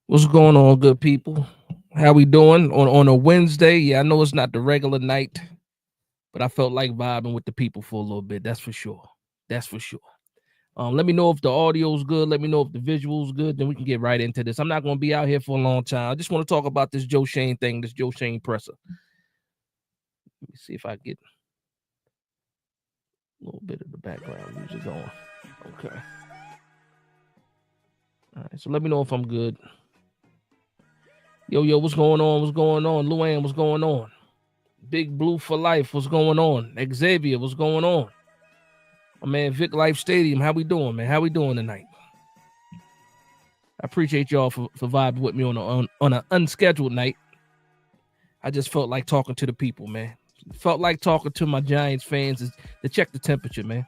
What's going on, good people? How we doing on a Wednesday? Yeah, I know it's not the regular night, but I felt like vibing with the people for a little bit. That's for sure. That's for sure. Let me know if the audio's good. Let me know if the visual's good. Then we can get right into this. I'm not going to be out here for a long time. I just want to talk about this Joe Schoen thing, this Joe Schoen presser. Let me see if I get a little bit of the background music on. Okay. All right. So let me know if I'm good. Yo, what's going on? What's going on? Luann, what's going on? Big Blue for Life, what's going on? Xavier, what's going on? My man, Vic Life Stadium, how we doing, man? How we doing tonight? I appreciate y'all for vibing with me on an unscheduled night. I just felt like talking to the people, man. Felt like talking to my Giants fans to check the temperature, man.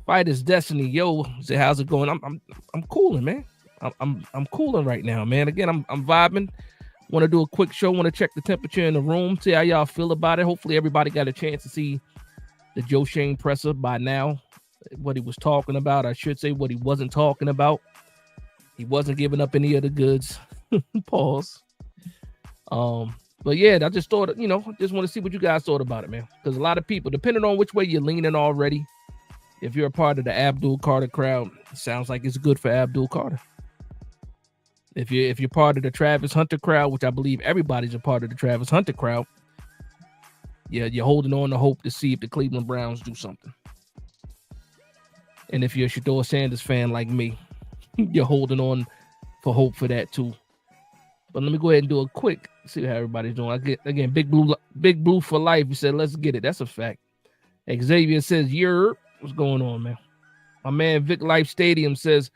Fight is destiny, yo. Say, how's it going? I'm cooling, man. I'm cooling right now, man. Again, I'm vibing. Want to do a quick show. Want to check the temperature in the room. See how y'all feel about it. Hopefully, everybody got a chance to see the Joe Schoen presser by now. What he was talking about, I should say, what he wasn't talking about. He wasn't giving up any of the goods. Pause. But yeah, I just thought, just want to see what you guys thought about it, man. Because a lot of people, depending on which way you're leaning already, if you're a part of the Abdul Carter crowd, it sounds like it's good for Abdul Carter. If you're part of the Travis Hunter crowd, which I believe everybody's a part of the Travis Hunter crowd, yeah, you're holding on to hope to see if the Cleveland Browns do something. And if you're a Shedeur Sanders fan like me, you're holding on for hope for that too. But let me go ahead and do a quick, see how everybody's doing. I get, again, Big Blue for Life. You said, let's get it. That's a fact. Xavier says, what's going on, man? My man Vic Life Stadium says,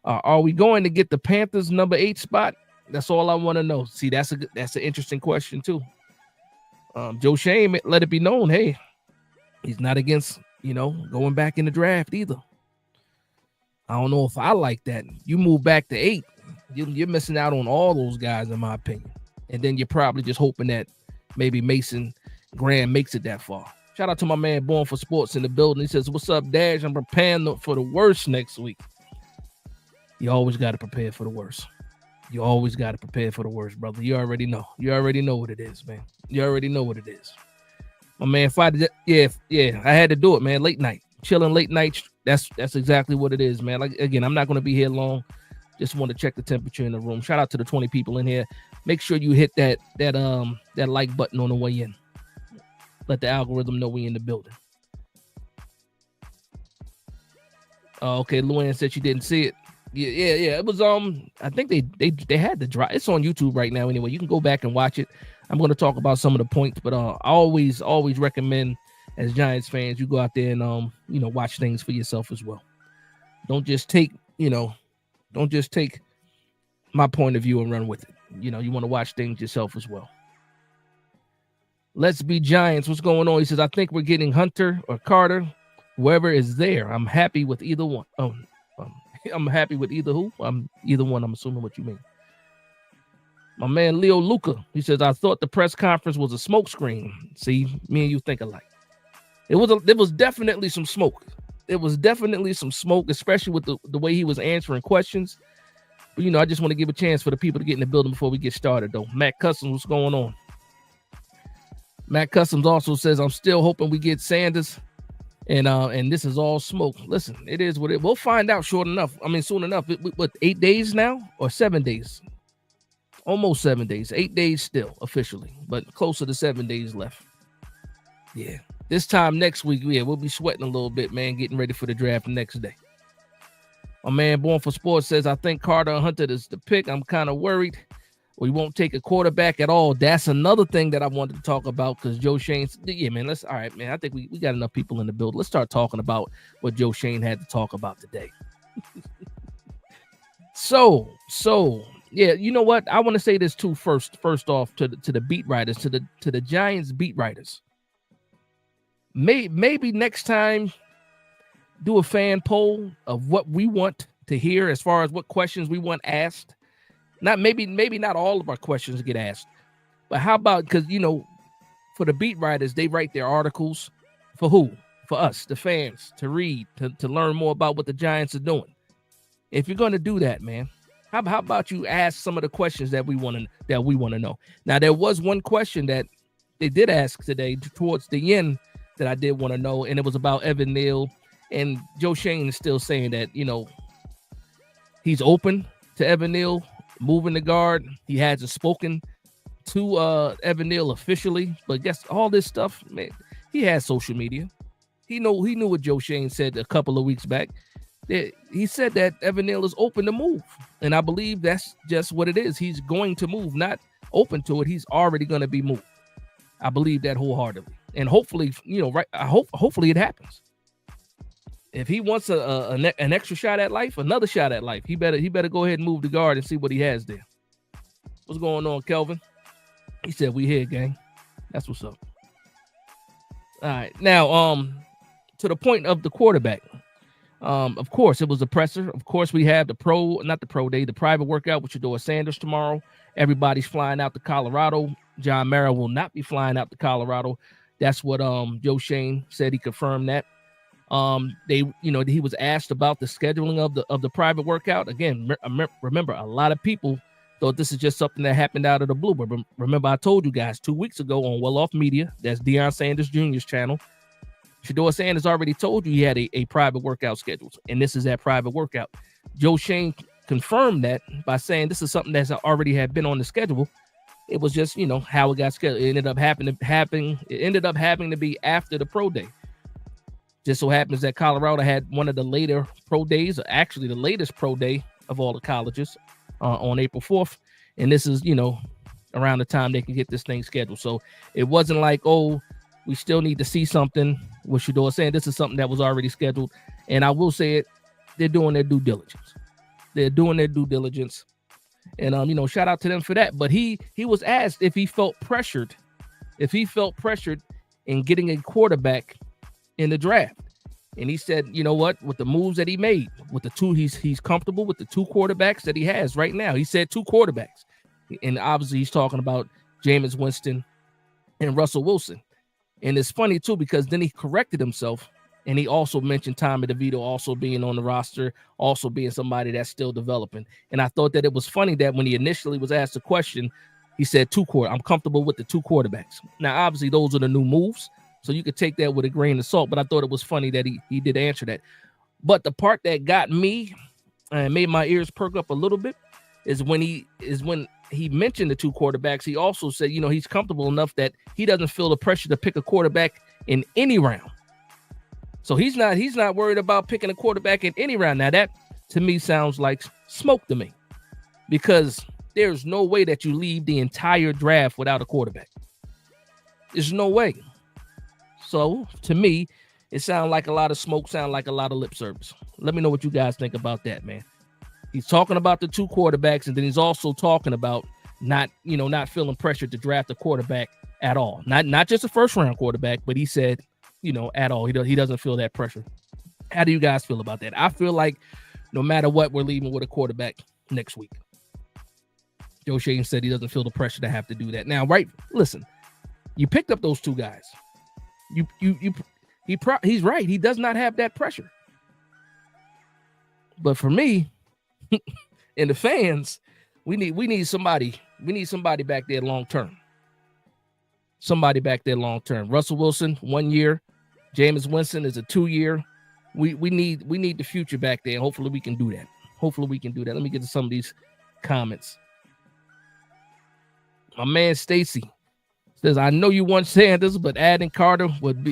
are we going to get the Panthers number 8 spot? That's all I want to know. See, that's an interesting question too. Joe Schoen let it be known, hey, he's not against, going back in the draft either. I don't know if I like that. You move back to 8, you're missing out on all those guys, in my opinion. And then you're probably just hoping that maybe Mason Graham makes it that far. Shout out to my man Born for Sports in the building. He says, what's up, Dash? I'm preparing for the worst next week. You always got to prepare for the worst. You always got to prepare for the worst, brother. You already know. You already know what it is, man. You already know what it is. My man, yeah, I had to do it, man. Late night. Chilling late night. That's exactly what it is, man. Like, again, I'm not going to be here long. Just want to check the temperature in the room. Shout out to the 20 people in here. Make sure you hit that like button on the way in. Let the algorithm know we in the building. Okay, Luann said she didn't see it. Yeah. It was I think they had the drive. It's on YouTube right now anyway. You can go back and watch it. I'm going to talk about some of the points, but I always recommend, as Giants fans, you go out there and watch things for yourself as well. Don't just take my point of view and run with it. You want to watch things yourself as well. Let's be Giants. What's going on? He says, I think we're getting Hunter or Carter, whoever is there. I'm happy with either one. I'm happy with either who. Either one. I'm assuming what you mean. My man Leo Luca, he says, I thought the press conference was a smoke screen. See, me and you think alike. There was definitely some smoke. There was definitely some smoke, especially with the way he was answering questions. But, I just want to give a chance for the people to get in the building before we get started, though. Matt Customs, what's going on? Matt Customs also says, I'm still hoping we get Sanders. And this is all smoke. Listen, it is what it. We'll find out soon enough. 8 days now or 7 days? Almost 7 days. 8 days still officially, but closer to 7 days left. Yeah. This time next week, we'll be sweating a little bit, man, getting ready for the draft the next day. My man Born for Sports says, I think Carter Hunter is the pick. I'm kind of worried. We won't take a quarterback at all. That's another thing that I wanted to talk about because Joe Schoen, yeah, man, all right, man. I think we got enough people in the build. Let's start talking about what Joe Schoen had to talk about today. So, yeah, you know what? I want to say this too first off to the beat writers, to the Giants beat writers. Maybe next time do a fan poll of what we want to hear as far as what questions we want asked. Maybe not all of our questions get asked, but how about, because for the beat writers, they write their articles for who? For us, the fans, to read, to learn more about what the Giants are doing. If you're going to do that, man, How about you ask some of the questions that we want to know? Now, there was one question that they did ask today towards the end that I did want to know, and it was about Evan Neal. And Joe Schoen is still saying that, he's open to Evan Neal moving the guard. He hasn't spoken to Evan Neal officially, but guess all this stuff, man, he has social media. He knew what Joe Schoen said a couple of weeks back. He said that Evan Neal is open to move, and I believe that's just what it is. He's going to move, not open to it. He's already going to be moved. I believe that wholeheartedly, and hopefully, hopefully it happens. If he wants an extra shot at life, another shot at life, he better go ahead and move the guard and see what he has there. What's going on, Kelvin? He said, "We here, gang." That's what's up. All right, now to the point of the quarterback. Of course, it was a presser. Of course, we have the private workout with Shedeur Sanders tomorrow. Everybody's flying out to Colorado. John Mara will not be flying out to Colorado. That's what Joe Schoen said. He confirmed that. He was asked about the scheduling of the private workout. Again, remember, a lot of people thought this is just something that happened out of the blue. But remember, I told you guys 2 weeks ago on Well Off Media, that's Deion Sanders Jr.'s channel, Shedeur Sanders already told you he had a private workout scheduled, and this is that private workout. Joe Schoen confirmed that by saying this is something that's already had been on the schedule. It was just, how it got scheduled. It ended up having to be after the pro day. Just so happens that Colorado had one of the later pro days, or actually the latest pro day of all the colleges, on April 4th. And this is, around the time they can get this thing scheduled. So it wasn't like, oh, we still need to see something with Shedeur saying this is something that was already scheduled. And I will say it, they're doing their due diligence. And, shout out to them for that. But he was asked if he felt pressured in getting a quarterback in the draft. And he said, you know what, with the moves that he made, with the two, he's comfortable with the two quarterbacks that he has right now. He said two quarterbacks. And obviously he's talking about Jameis Winston and Russell Wilson. And it's funny, too, because then he corrected himself, and he also mentioned Tommy DeVito also being on the roster, also being somebody that's still developing. And I thought that it was funny that when he initially was asked a question, he said I'm comfortable with the two quarterbacks. Now, obviously, those are the new moves, so you could take that with a grain of salt, but I thought it was funny that he did answer that. But the part that got me and made my ears perk up a little bit is when he mentioned the two quarterbacks. He also said, he's comfortable enough that he doesn't feel the pressure to pick a quarterback in any round. So he's not worried about picking a quarterback in any round. Now that to me sounds like smoke to me, because there's no way that you leave the entire draft without a quarterback. There's no way. So to me, it sounds like a lot of smoke, sound like a lot of lip service. Let me know what you guys think about that, man. He's talking about the two quarterbacks, and then he's also talking about not feeling pressured to draft a quarterback at all. Not just a first round quarterback, but he said, at all. He doesn't feel that pressure. How do you guys feel about that? I feel like no matter what, we're leaving with a quarterback next week. Joe Schoen said he doesn't feel the pressure to have to do that. Now, right? Listen, you picked up those two guys. He's right. He does not have that pressure. But for me, and the fans, we need somebody. We need somebody back there long term. Somebody back there long term. Russell Wilson, 1 year. Jameis Winston is a 2-year. We need the future back there. Hopefully we can do that. Let me get to some of these comments. My man Stacy says, I know you want Sanders, but adding Carter would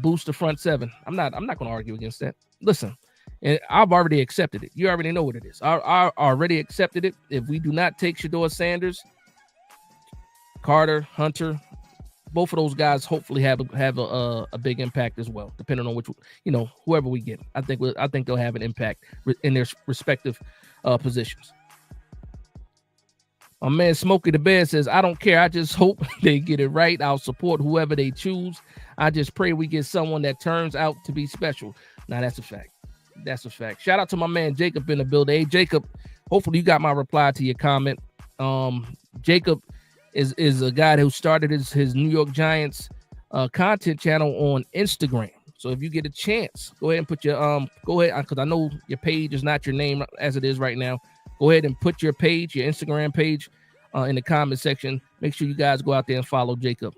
boost the front seven. I'm not going to argue against that. Listen, and I've already accepted it. You already know what it is. I already accepted it. If we do not take Shedeur Sanders, Carter, Hunter, both of those guys hopefully have a big impact as well, depending on which, whoever we get. I think they'll have an impact in their respective positions. My man Smokey the Bear says, I don't care. I just hope they get it right. I'll support whoever they choose. I just pray we get someone that turns out to be special. Now, that's a fact. Shout out to my man Jacob in the building. Hey, Jacob, hopefully you got my reply to your comment. Jacob is a guy who started his New York Giants content channel on Instagram. So if you get a chance, go ahead and put your because I know your page is not your name as it is right now. Go ahead and put your page, your Instagram page, in the comment section. Make sure you guys go out there and follow Jacob.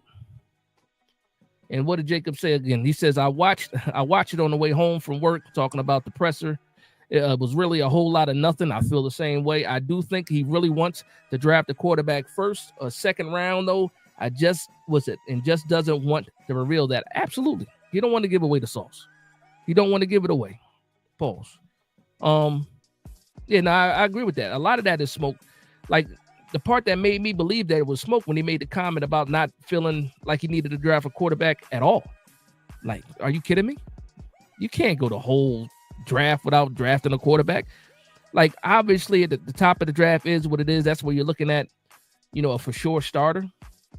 And what did Jacob say again? He says, I watched it on the way home from work, talking about the presser. It was really a whole lot of nothing. I feel the same way. I do think he really wants to draft a quarterback first or second round, though. Just doesn't want to reveal that. Absolutely. He don't want to give away the sauce. He don't want to give it away. Pause. Yeah, no, I agree with that. A lot of that is smoke. Like, the part that made me believe that it was smoke when he made the comment about not feeling like he needed to draft a quarterback at all. Like, are you kidding me? You can't go the whole draft without drafting a quarterback. Like, obviously, at the top of the draft is what it is. That's where you're looking at, a for sure starter.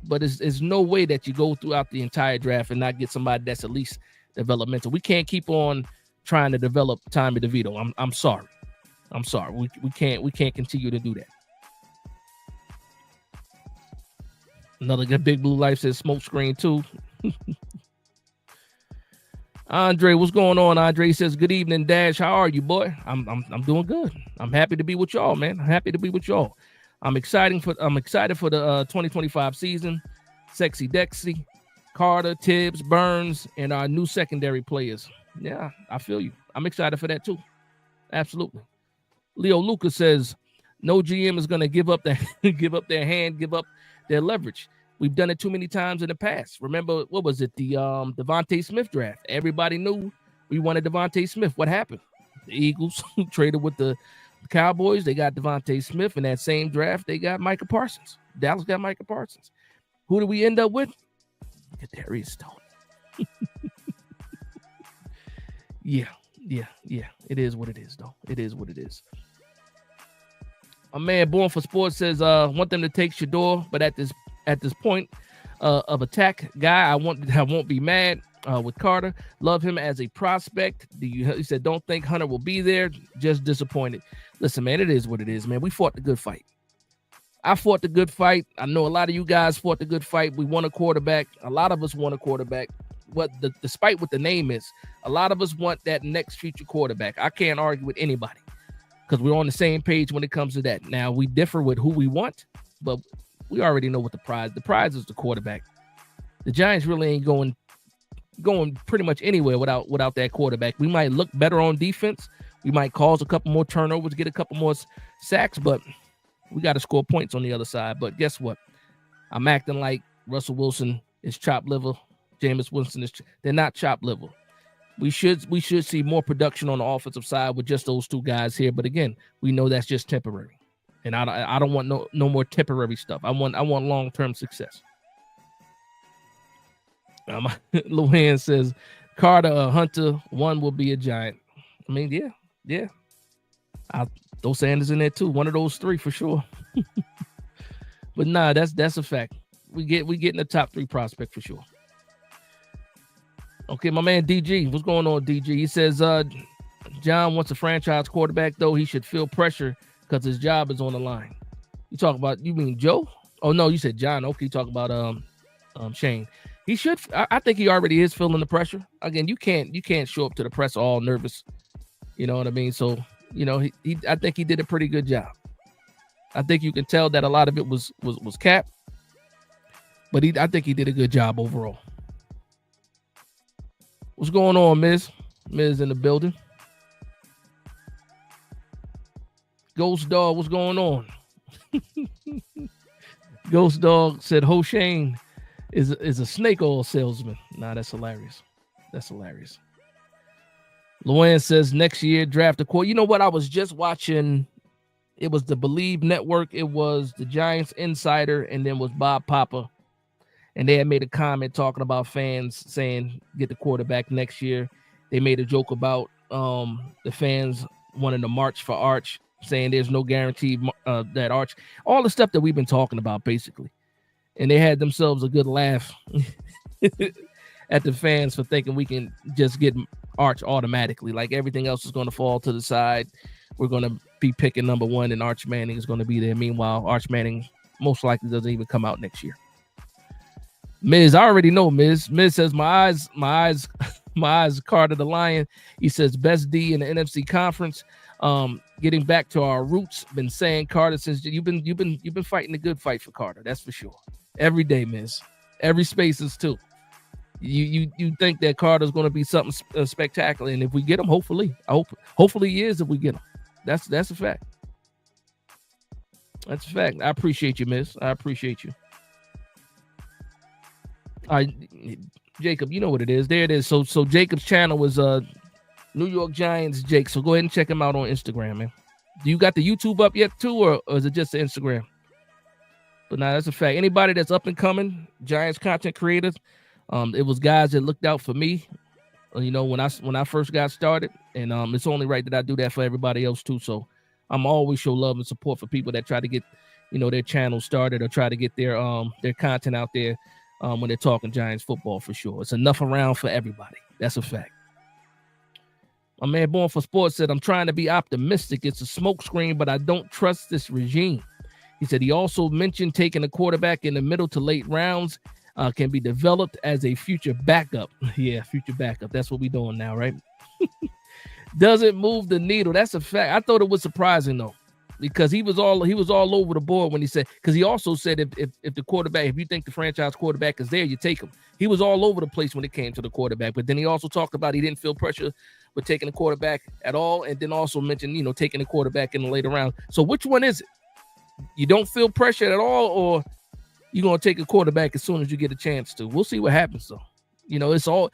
But there's no way that you go throughout the entire draft and not get somebody that's at least developmental. We can't keep on trying to develop Tommy DeVito. I'm sorry. I'm sorry. We can't continue to do that. Another good Big Blue Life says smoke screen too. Andre, what's going on? Andre says, good evening, Dash. How are you, boy? I'm doing good. I'm happy to be with y'all, man. I'm happy to be with y'all. I'm excited for the 2025 season. Sexy Dexy, Carter, Tibbs, Burns, and our new secondary players. Yeah, I feel you. I'm excited for that too. Absolutely. Leo Lucas says, no GM is going to give up their hand, give up their leverage. We've done it too many times in the past. Remember, what was it? The Devontae Smith draft. Everybody knew we wanted Devontae Smith. What happened? The Eagles traded with the Cowboys. They got Devontae Smith. In that same draft, they got Micah Parsons. Dallas got Micah Parsons. Who did we end up with? Kadarius Stone. Yeah. It is what it is, though. It is what it is. A man born for sports says, want them to take Shador, but at this point of attack, guy, I won't be mad with Carter. Love him as a prospect. He said, don't think Hunter will be there. Just disappointed. Listen, man, it is what it is, man. We fought the good fight. I fought the good fight. I know a lot of you guys fought the good fight. We won a quarterback. A lot of us want a quarterback. Despite what the name is, a lot of us want that next future quarterback. I can't argue with anybody because we're on the same page when it comes to that. Now, we differ with who we want, but we already know what the prize is the quarterback. The Giants really ain't going pretty much anywhere without that quarterback. We might look better on defense. We might cause a couple more turnovers, get a couple more sacks, but we got to score points on the other side. But guess what? I'm acting like Russell Wilson is chopped liver. Jameis Winston they're not chopped liver. We should see more production on the offensive side with just those two guys here. But again, we know that's just temporary. And I don't want no more temporary stuff. I want long-term success. Luann says, Carter, Hunter, one will be a Giant. I mean, yeah. I'll throw Sanders in there too. One of those three for sure. But nah, that's a fact. We get in the top 3 prospect for sure. Okay, my man DG. What's going on, DG? He says, John wants a franchise quarterback, though. He should feel pressure because his job is on the line. You mean Joe? Oh, no, you said John. Okay, you talk about Shane. He should. I think he already is feeling the pressure. Again, you can't show up to the press all nervous. You know what I mean? So, I think he did a pretty good job. I think you can tell that a lot of it was cap, but I think he did a good job overall. What's going on, Miz? Miz in the building. Ghost Dog, what's going on? Ghost Dog said Shane is a snake oil salesman. Nah, that's hilarious. That's hilarious. Luann says next year draft a quarterback. You know what? I was just watching. It was the Believe Network. It was the Giants Insider, and then was Bob Papa. And they had made a comment talking about fans saying get the quarterback next year. They made a joke about the fans wanting to march for Arch, saying there's no guarantee that Arch, all the stuff that we've been talking about, basically. And they had themselves a good laugh at the fans for thinking we can just get Arch automatically. Like everything else is going to fall to the side. We're going to be picking number 1, and Arch Manning is going to be there. Meanwhile, Arch Manning most likely doesn't even come out next year. Miz, I already know Miz. Miz says my eyes, Carter the Lion. He says best D in the NFC conference. Getting back to our roots, been saying Carter since you've been fighting a good fight for Carter. That's for sure. Every day, miss. Every space is too. You think that Carter's going to be something spectacular, and if we get him, hopefully he is. If we get him, that's a fact. That's a fact. I appreciate you, miss. I appreciate you. Jacob, you know what it is. There it is. So Jacob's channel was New York Giants Jake. So go ahead and check him out on Instagram, man. Do you got the YouTube up yet too, or is it just the Instagram? But now that's a fact. Anybody that's up and coming, Giants content creators, it was guys that looked out for me, you know, when I first got started, and it's only right that I do that for everybody else too. So I'm always show love and support for people that try to get, you know, their channel started or try to get their content out there when they're talking Giants football for sure. It's enough around for everybody. That's a fact. My man Born for Sports said, I'm trying to be optimistic. It's a smokescreen, but I don't trust this regime. He said he also mentioned taking a quarterback in the middle to late rounds can be developed as a future backup. Yeah, future backup. That's what we're doing now, right? Doesn't move the needle. That's a fact. I thought it was surprising though, because he was all over the board when he said, because he also said if the quarterback, if you think the franchise quarterback is there, you take him. He was all over the place when it came to the quarterback, but then he also talked about he didn't feel pressure with taking the quarterback at all, and then also mentioned, you know, taking the quarterback in the later round. So which one is it? You don't feel pressure at all, or you're gonna take a quarterback as soon as you get a chance to? We'll see what happens though. You know, it'll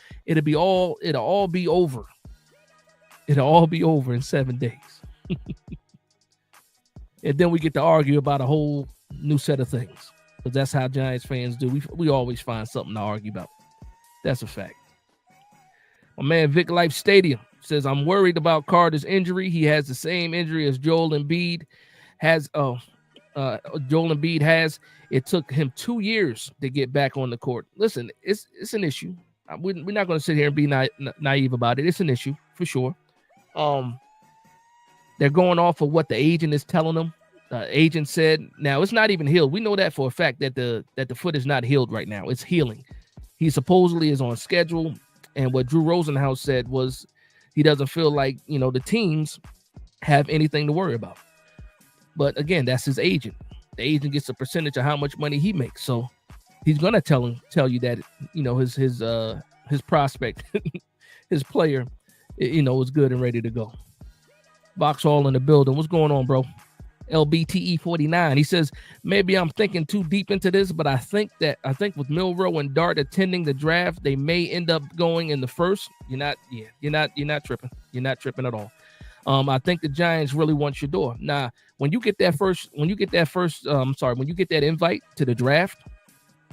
all be over. It'll all be over in 7 days. And then we get to argue about a whole new set of things. Because that's how Giants fans do. We always find something to argue about. That's a fact. My man Vic Life Stadium says, I'm worried about Carter's injury. He has the same injury as Joel Embiid has. It took him 2 years to get back on the court. Listen, it's an issue. We're not going to sit here and be naive about it. It's an issue for sure. They're going off of what the agent is telling them. Agent said, now it's not even healed. We know that for a fact that the foot is not healed right now. It's healing. He supposedly is on schedule. And what Drew Rosenhaus said was he doesn't feel like, you know, the teams have anything to worry about. But again, that's his agent. The agent gets a percentage of how much money he makes. So he's gonna tell you that, you know, his prospect, his player, you know, is good and ready to go. Vauxhall in the building. What's going on, bro? LBTE 49. He says, maybe I'm thinking too deep into this, but I think with Milroe and Dart attending the draft, they may end up going in the first. You're not tripping. You're not tripping at all. I think the Giants really want Shador. Now, when you get that invite to the draft,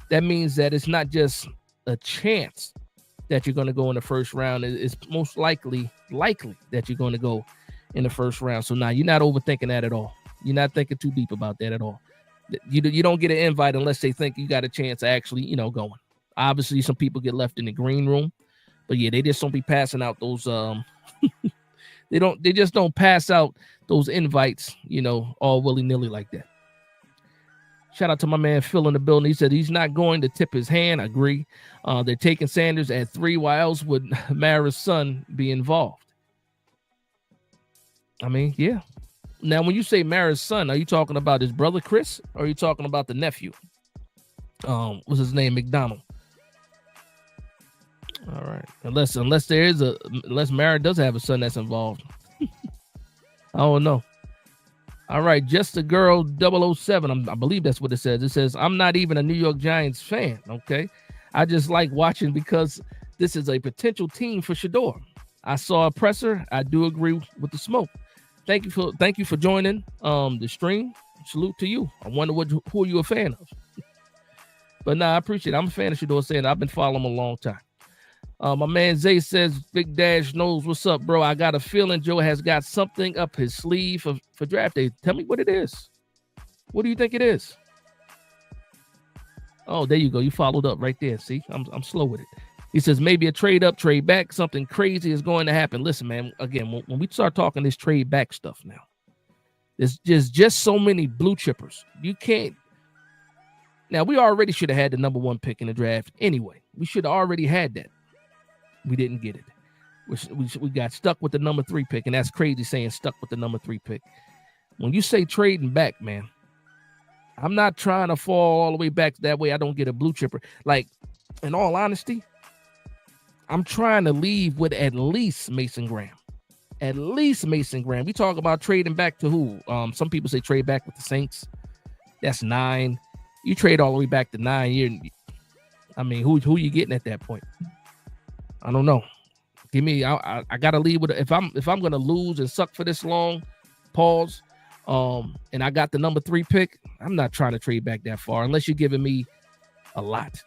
that means that it's not just a chance that you're going to go in the first round. It's most likely that you're going to go in the first round. So now you're not overthinking that at all. You're not thinking too deep about that at all. You don't get an invite unless they think you got a chance of actually, you know, going. Obviously, some people get left in the green room, but yeah, they just don't be passing out those. They just don't pass out those invites, you know, all willy-nilly like that. Shout out to my man Phil in the building. He said he's not going to tip his hand. I agree. They're taking Sanders at 3. Why else would Mara's son be involved? I mean, yeah. Now, when you say Mara's son, are you talking about his brother Chris, or are you talking about the nephew? What's his name? McDonald. All right. Unless Mara does have a son that's involved. I don't know. All right. Just a girl 007. I believe that's what it says. It says, I'm not even a New York Giants fan. Okay. I just like watching because this is a potential team for Shador. I saw a presser. I do agree with the smoke. Thank you for joining the stream. Salute to you. I wonder who are you a fan of? But I appreciate it. I'm a fan of Shador saying I've been following him a long time. My man Zay says, Big Dash knows what's up, bro. I got a feeling Joe has got something up his sleeve for draft day. Tell me what it is. What do you think it is? Oh, there you go. You followed up right there. See, I'm slow with it. He says maybe a trade up, trade back. Something crazy is going to happen. Listen, man, again, when we start talking this trade back stuff now, there's just so many blue chippers. You can't. Now, we already should have had the number 1 pick in the draft anyway. We should have already had that. We didn't get it. We got stuck with the number 3 pick, and that's crazy saying stuck with the number 3 pick. When you say trading back, man, I'm not trying to fall all the way back that way I don't get a blue chipper. Like, in all honesty, I'm trying to leave with at least Mason Graham. At least Mason Graham. We talk about trading back to who? Some people say trade back with the Saints. That's 9. You trade all the way back to 9. I mean, who you getting at that point? I don't know. Give me. I gotta leave with if I'm gonna lose and suck for this long. Pause. And I got the number 3 pick. I'm not trying to trade back that far unless you're giving me a lot.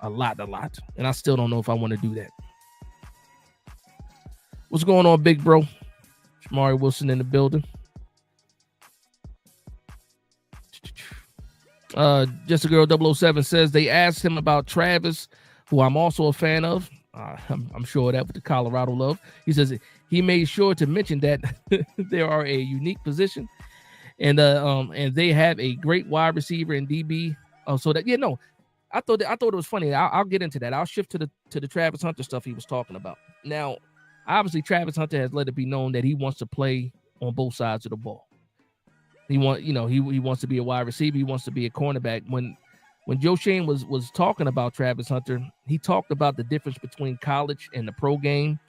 And I still don't know if I want to do that. What's going on, big bro? Shamari Wilson in the building. Just a girl 007 says they asked him about Travis, who I'm also a fan of. I'm sure of that with the Colorado love. He says he made sure to mention that they are a unique position, and they have a great wide receiver and DB. So that I thought it was funny. I'll get into that. I'll shift to the Travis Hunter stuff he was talking about. Now, obviously, Travis Hunter has let it be known that he wants to play on both sides of the ball. He wants to be a wide receiver. He wants to be a cornerback. When Joe Schoen was talking about Travis Hunter, he talked about the difference between college and the pro game.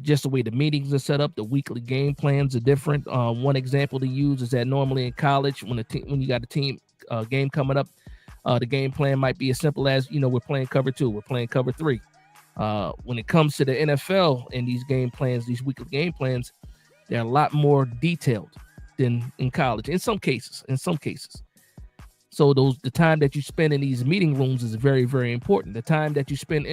Just the way the meetings are set up, the weekly game plans are different. One example to use is that normally in college, when you got a team game coming up, the game plan might be as simple as, we're playing cover 2, we're playing cover 3. When it comes to the NFL and these game plans, these weekly game plans, they're a lot more detailed than in college. In some cases. So the time that you spend in these meeting rooms is very, very important. The time that you spend,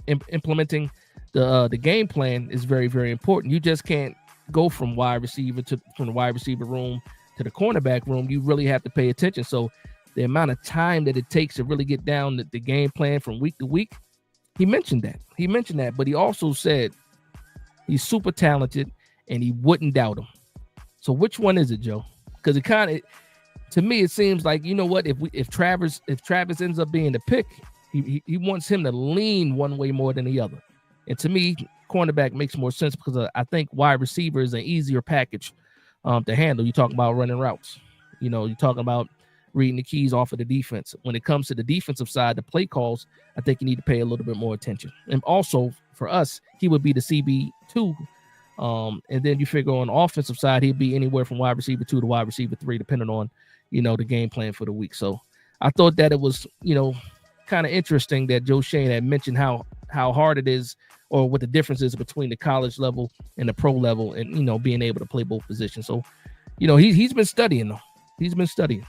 implementing the game plan is very, very important. You just can't go from the wide receiver room to the cornerback room. You really have to pay attention. So the amount of time that it takes to really get down the game plan from week to week, he mentioned that. But he also said he's super talented and he wouldn't doubt him. So which one is it, Joe? Because to me, it seems like, if Travis ends up being the pick, he wants him to lean one way more than the other. And to me, cornerback makes more sense because I think wide receiver is an easier package to handle. You talk about running routes. You're talking about reading the keys off of the defense. When it comes to the defensive side, the play calls, I think you need to pay a little bit more attention. And also for us, he would be the CB2. And then you figure on the offensive side, he'd be anywhere from wide receiver 2 to wide receiver 3, depending on, the game plan for the week. So I thought that it was, kind of interesting that Joe Schoen had mentioned how hard it is or what the difference is between the college level and the pro level and, being able to play both positions. So, he's been studying though. He's been studying.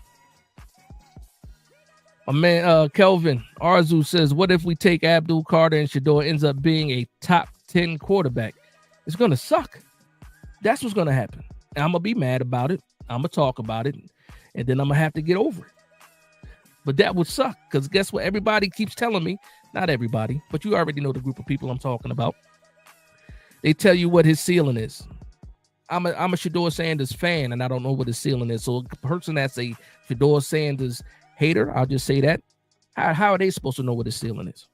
My man, Kelvin Arzu says, what if we take Abdul Carter and Shador ends up being a top 10 quarterback? It's going to suck. That's what's going to happen. And I'm going to be mad about it. I'm going to talk about it. And then I'm going to have to get over it. But that would suck because guess what? Everybody keeps telling me, not everybody, but you already know the group of people I'm talking about. They tell you what his ceiling is. I'm a Shador Sanders fan, and I don't know what his ceiling is. So a person that's a Shador Sanders hater, I'll just say that. How are they supposed to know what his ceiling is?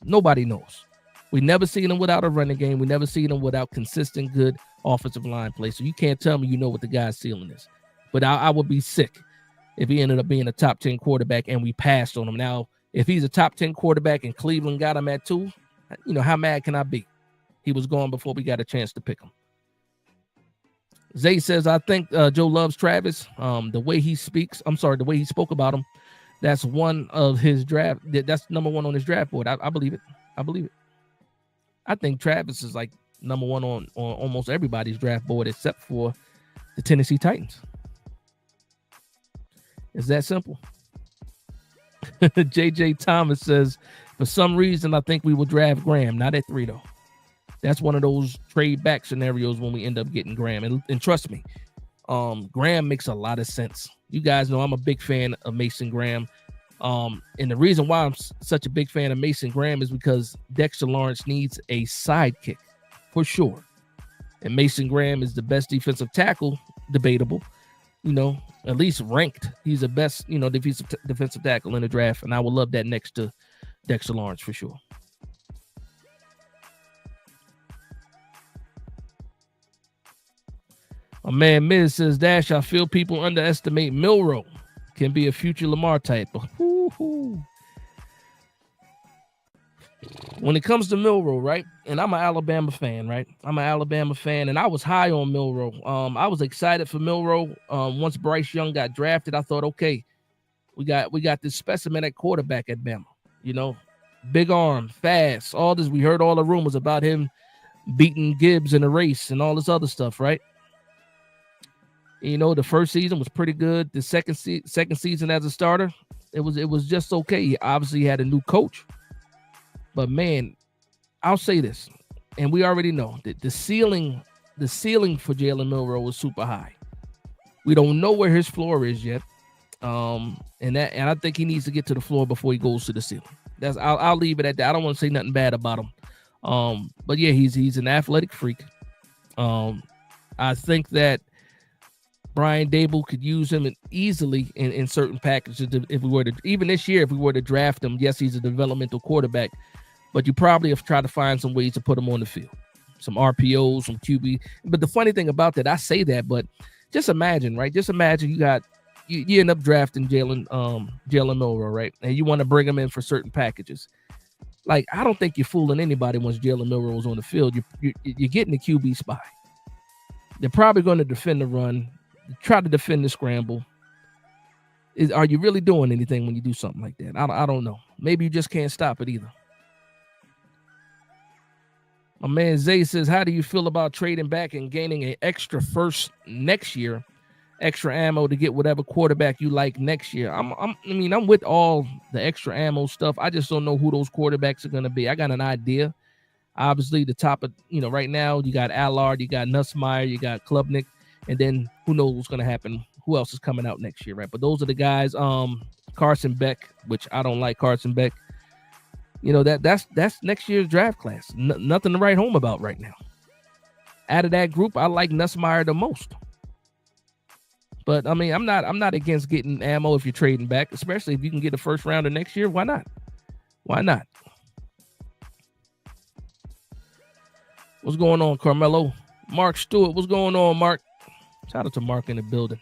Nobody knows. We never seen him without a running game. We never seen him without consistent, good offensive line play. So you can't tell me what the guy's ceiling is. But I would be sick if he ended up being a top 10 quarterback and we passed on him. Now, if he's a top 10 quarterback and Cleveland got him at 2, how mad can I be? He was gone before we got a chance to pick him. Zay says, I think Joe loves Travis. The way he spoke about him, that's one of his draft. That's number 1 on his draft board. I believe it. I think Travis is like number 1 on almost everybody's draft board except for the Tennessee Titans. It's that simple. JJ Thomas says, for some reason, I think we will draft Graham. Not at 3, though. That's one of those trade back scenarios when we end up getting Graham. And trust me, Graham makes a lot of sense. You guys know I'm a big fan of Mason Graham. And the reason why I'm such a big fan of Mason Graham is because Dexter Lawrence needs a sidekick for sure. And Mason Graham is the best defensive tackle, debatable, at least ranked. He's the best, defensive tackle in the draft. And I would love that next to Dexter Lawrence for sure. My man Miz says, Dash, I feel people underestimate Milroe. Can be a future Lamar type. When it comes to Milroe, right? And I'm an Alabama fan, right? I'm an Alabama fan, and I was high on Milroe. I was excited for Milroe. Once Bryce Young got drafted, I thought, okay, we got this specimen at quarterback at Bama. You know, big arm, fast, all this. We heard all the rumors about him beating Gibbs in a race and all this other stuff, right? You know, the first season was pretty good. The second season as a starter, it was just okay. He obviously had a new coach. But man, I'll say this, and we already know that the ceiling for Jalen Milroe was super high. We don't know where his floor is yet, and I think he needs to get to the floor before he goes to the ceiling. I'll leave it at that. I don't want to say nothing bad about him, but yeah, he's an athletic freak. I think that Brian Dable could use him easily in certain packages if we were to, even this year, if we were to draft him. Yes, he's a developmental quarterback, but you probably have tried to find some ways to put him on the field, some RPOs, some QB. But the funny thing about that, I say that, but just imagine, right? Just imagine you end up drafting Jalen Milroe, right? And you want to bring him in for certain packages. Like, I don't think you're fooling anybody once Jalen Milroe is on the field. You're getting the QB spy. They're probably going to defend the run, try to defend the scramble. Are you really doing anything when you do something like that? I don't know. Maybe you just can't stop it either. My man Zay says, how do you feel about trading back and gaining an extra first next year, extra ammo to get whatever quarterback you like next year? I'm with all the extra ammo stuff. I just don't know who those quarterbacks are going to be. I got an idea. Obviously, the top of, right now, you got Allard, you got Nussmeier, you got Klubnik, and then who knows what's going to happen? Who else is coming out next year, right? But those are the guys. Carson Beck, which I don't like Carson Beck. That's next year's draft class. Nothing to write home about right now. Out of that group, I like Nussmeier the most. But I mean, I'm not against getting ammo if you're trading back, especially if you can get a first rounder next year. Why not? Why not? What's going on, Carmelo? Mark Stewart, what's going on, Mark? Shout out to Mark in the building.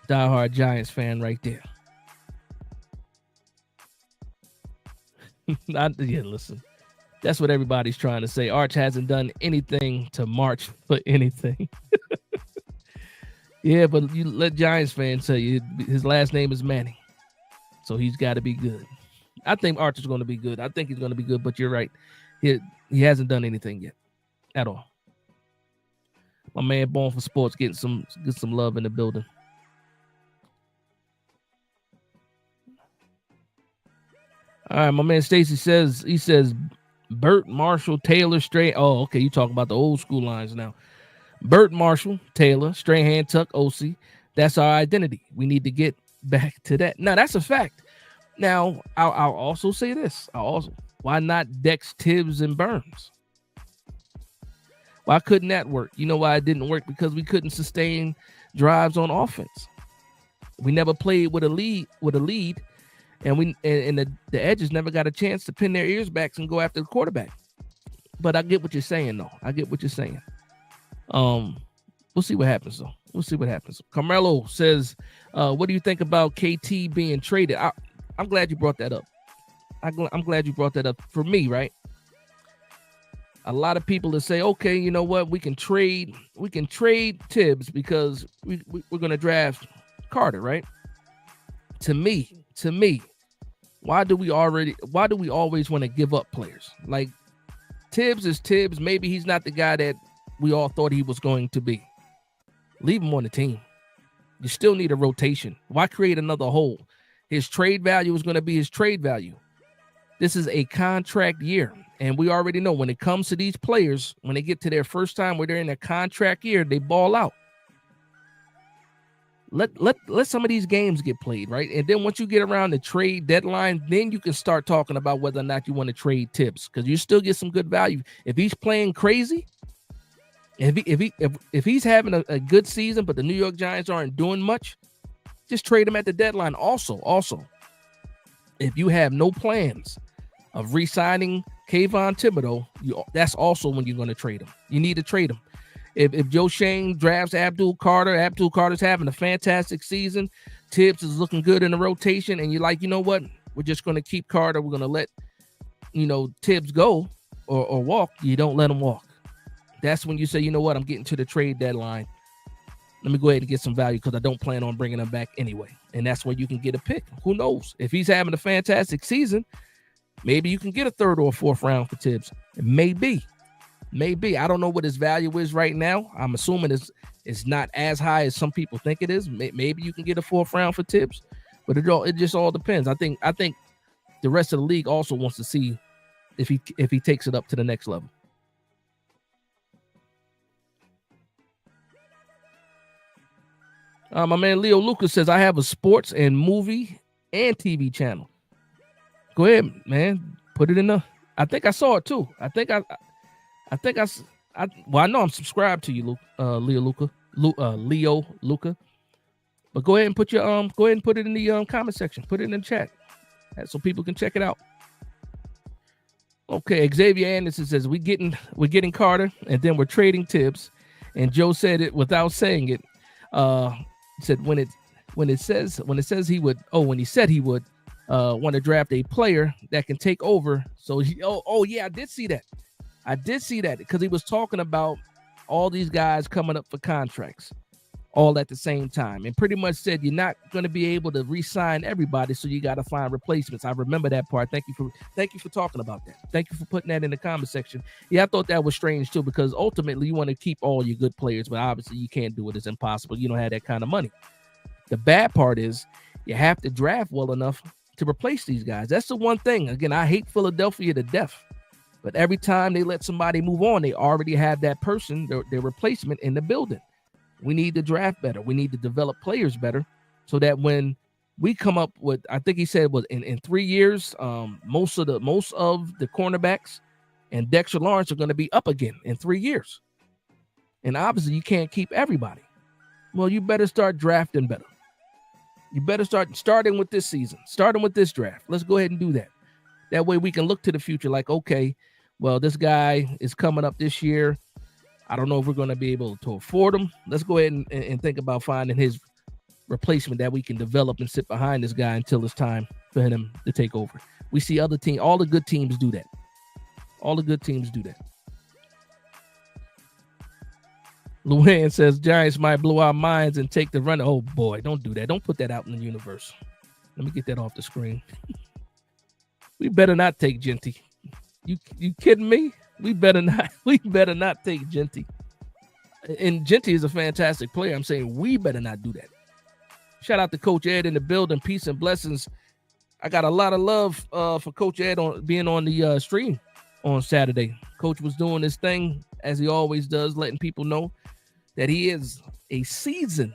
Diehard Giants fan right there. Listen. That's what everybody's trying to say. Arch hasn't done anything to march for anything. Yeah, but you let Giants fans tell you his last name is Manning. So he's got to be good. I think Arch is going to be good. I think he's going to be good, but you're right. He hasn't done anything yet at all. My man Born for Sports getting some love in the building. All right, my man Stacy says, Burt, Marshall, Taylor, Strahan. Oh, okay, you talking about the old school lines now. Burt, Marshall, Taylor, Strahan, Tuck, OC. That's our identity. We need to get back to that. Now, that's a fact. Now, I'll also say this. Why not Dex, Tibbs, and Burns? Why couldn't that work? You know why it didn't work? Because we couldn't sustain drives on offense. We never played with a lead, and the edges never got a chance to pin their ears back and go after the quarterback. But I get what you're saying, though. I get what you're saying. We'll see what happens, though. We'll see what happens. Carmelo says, what do you think about KT being traded? I'm glad you brought that up. I'm glad you brought that up. For me, right? A lot of people that say, okay, you know what? We can trade Tibbs because we're going to draft Carter, right? To me, why do we always want to give up players? Like, Tibbs is Tibbs. Maybe he's not the guy that we all thought he was going to be. Leave him on the team. You still need a rotation. Why create another hole? His trade value is going to be his trade value. This is a contract year. And we already know when it comes to these players, when they get to their first time where they're in a contract year, they ball out. Let some of these games get played, right? And then once you get around the trade deadline, then you can start talking about whether or not you want to trade Tibbs, because you still get some good value. If he's playing crazy, if he's having a good season, but the New York Giants aren't doing much, just trade him at the deadline. Also, if you have no plans of re-signing Kayvon Thibodeau, that's also when you're going to trade him. You need to trade him. If Joe Schoen drafts Abdul Carter's having a fantastic season. Tibbs is looking good in the rotation, and you're like, you know what? We're just going to keep Carter. We're going to let, Tibbs go or walk. You don't let him walk. That's when you say, you know what? I'm getting to the trade deadline. Let me go ahead and get some value because I don't plan on bringing him back anyway. And that's when you can get a pick. Who knows? If he's having a fantastic season, maybe you can get a third or a fourth round for Tibbs. Maybe. I don't know what his value is right now. I'm assuming it's not as high as some people think it is. Maybe you can get a fourth round for Tibbs, but it just all depends. I think the rest of the league also wants to see if he takes it up to the next level. My man Leo Lucas says, I have a sports and movie and TV channel. Go ahead, man. Put it in the. I think I saw it too. I know I'm subscribed to you, Leo Luca. But go ahead and put it in the comment section. Put it in the chat so people can check it out. Okay, Xavier Anderson says we're getting Carter and then we're trading Tibbs. And Joe said it without saying it. Said when he said he would want to draft a player that can take over. So yeah, I did see that because he was talking about all these guys coming up for contracts all at the same time, and pretty much said you're not going to be able to re-sign everybody, so you got to find replacements. I remember that part. Thank you for talking about that. Thank you for putting that in the comment section. Yeah, I thought that was strange too, because ultimately you want to keep all your good players, but obviously you can't do it. It's impossible. You don't have that kind of money. The bad part is you have to draft well enough to replace these guys. That's the one thing. Again, I hate Philadelphia to death, but every time they let somebody move on, they already have that person, their replacement in the building. We need to draft better. We need to develop players better so that when we come up with, I think he said was in 3 years, most of the cornerbacks and Dexter Lawrence are going to be up again in 3 years. And obviously you can't keep everybody. Well, you better start drafting better. You better starting with this season, starting with this draft. Let's go ahead and do that. That way we can look to the future like, okay, well, this guy is coming up this year. I don't know if we're going to be able to afford him. Let's go ahead and think about finding his replacement that we can develop and sit behind this guy until it's time for him to take over. We see other teams, all the good teams do that. All the good teams do that. Luann says, Giants might blow our minds and take the run. Oh, boy, don't do that. Don't put that out in the universe. Let me get that off the screen. We better not take Genty. You kidding me? We better not take Genty. And Genty is a fantastic player. I'm saying we better not do that. Shout out to Coach Ed in the building. Peace and blessings. I got a lot of love for Coach Ed being on the stream on Saturday. Coach was doing this thing as he always does, letting people know that he is a seasoned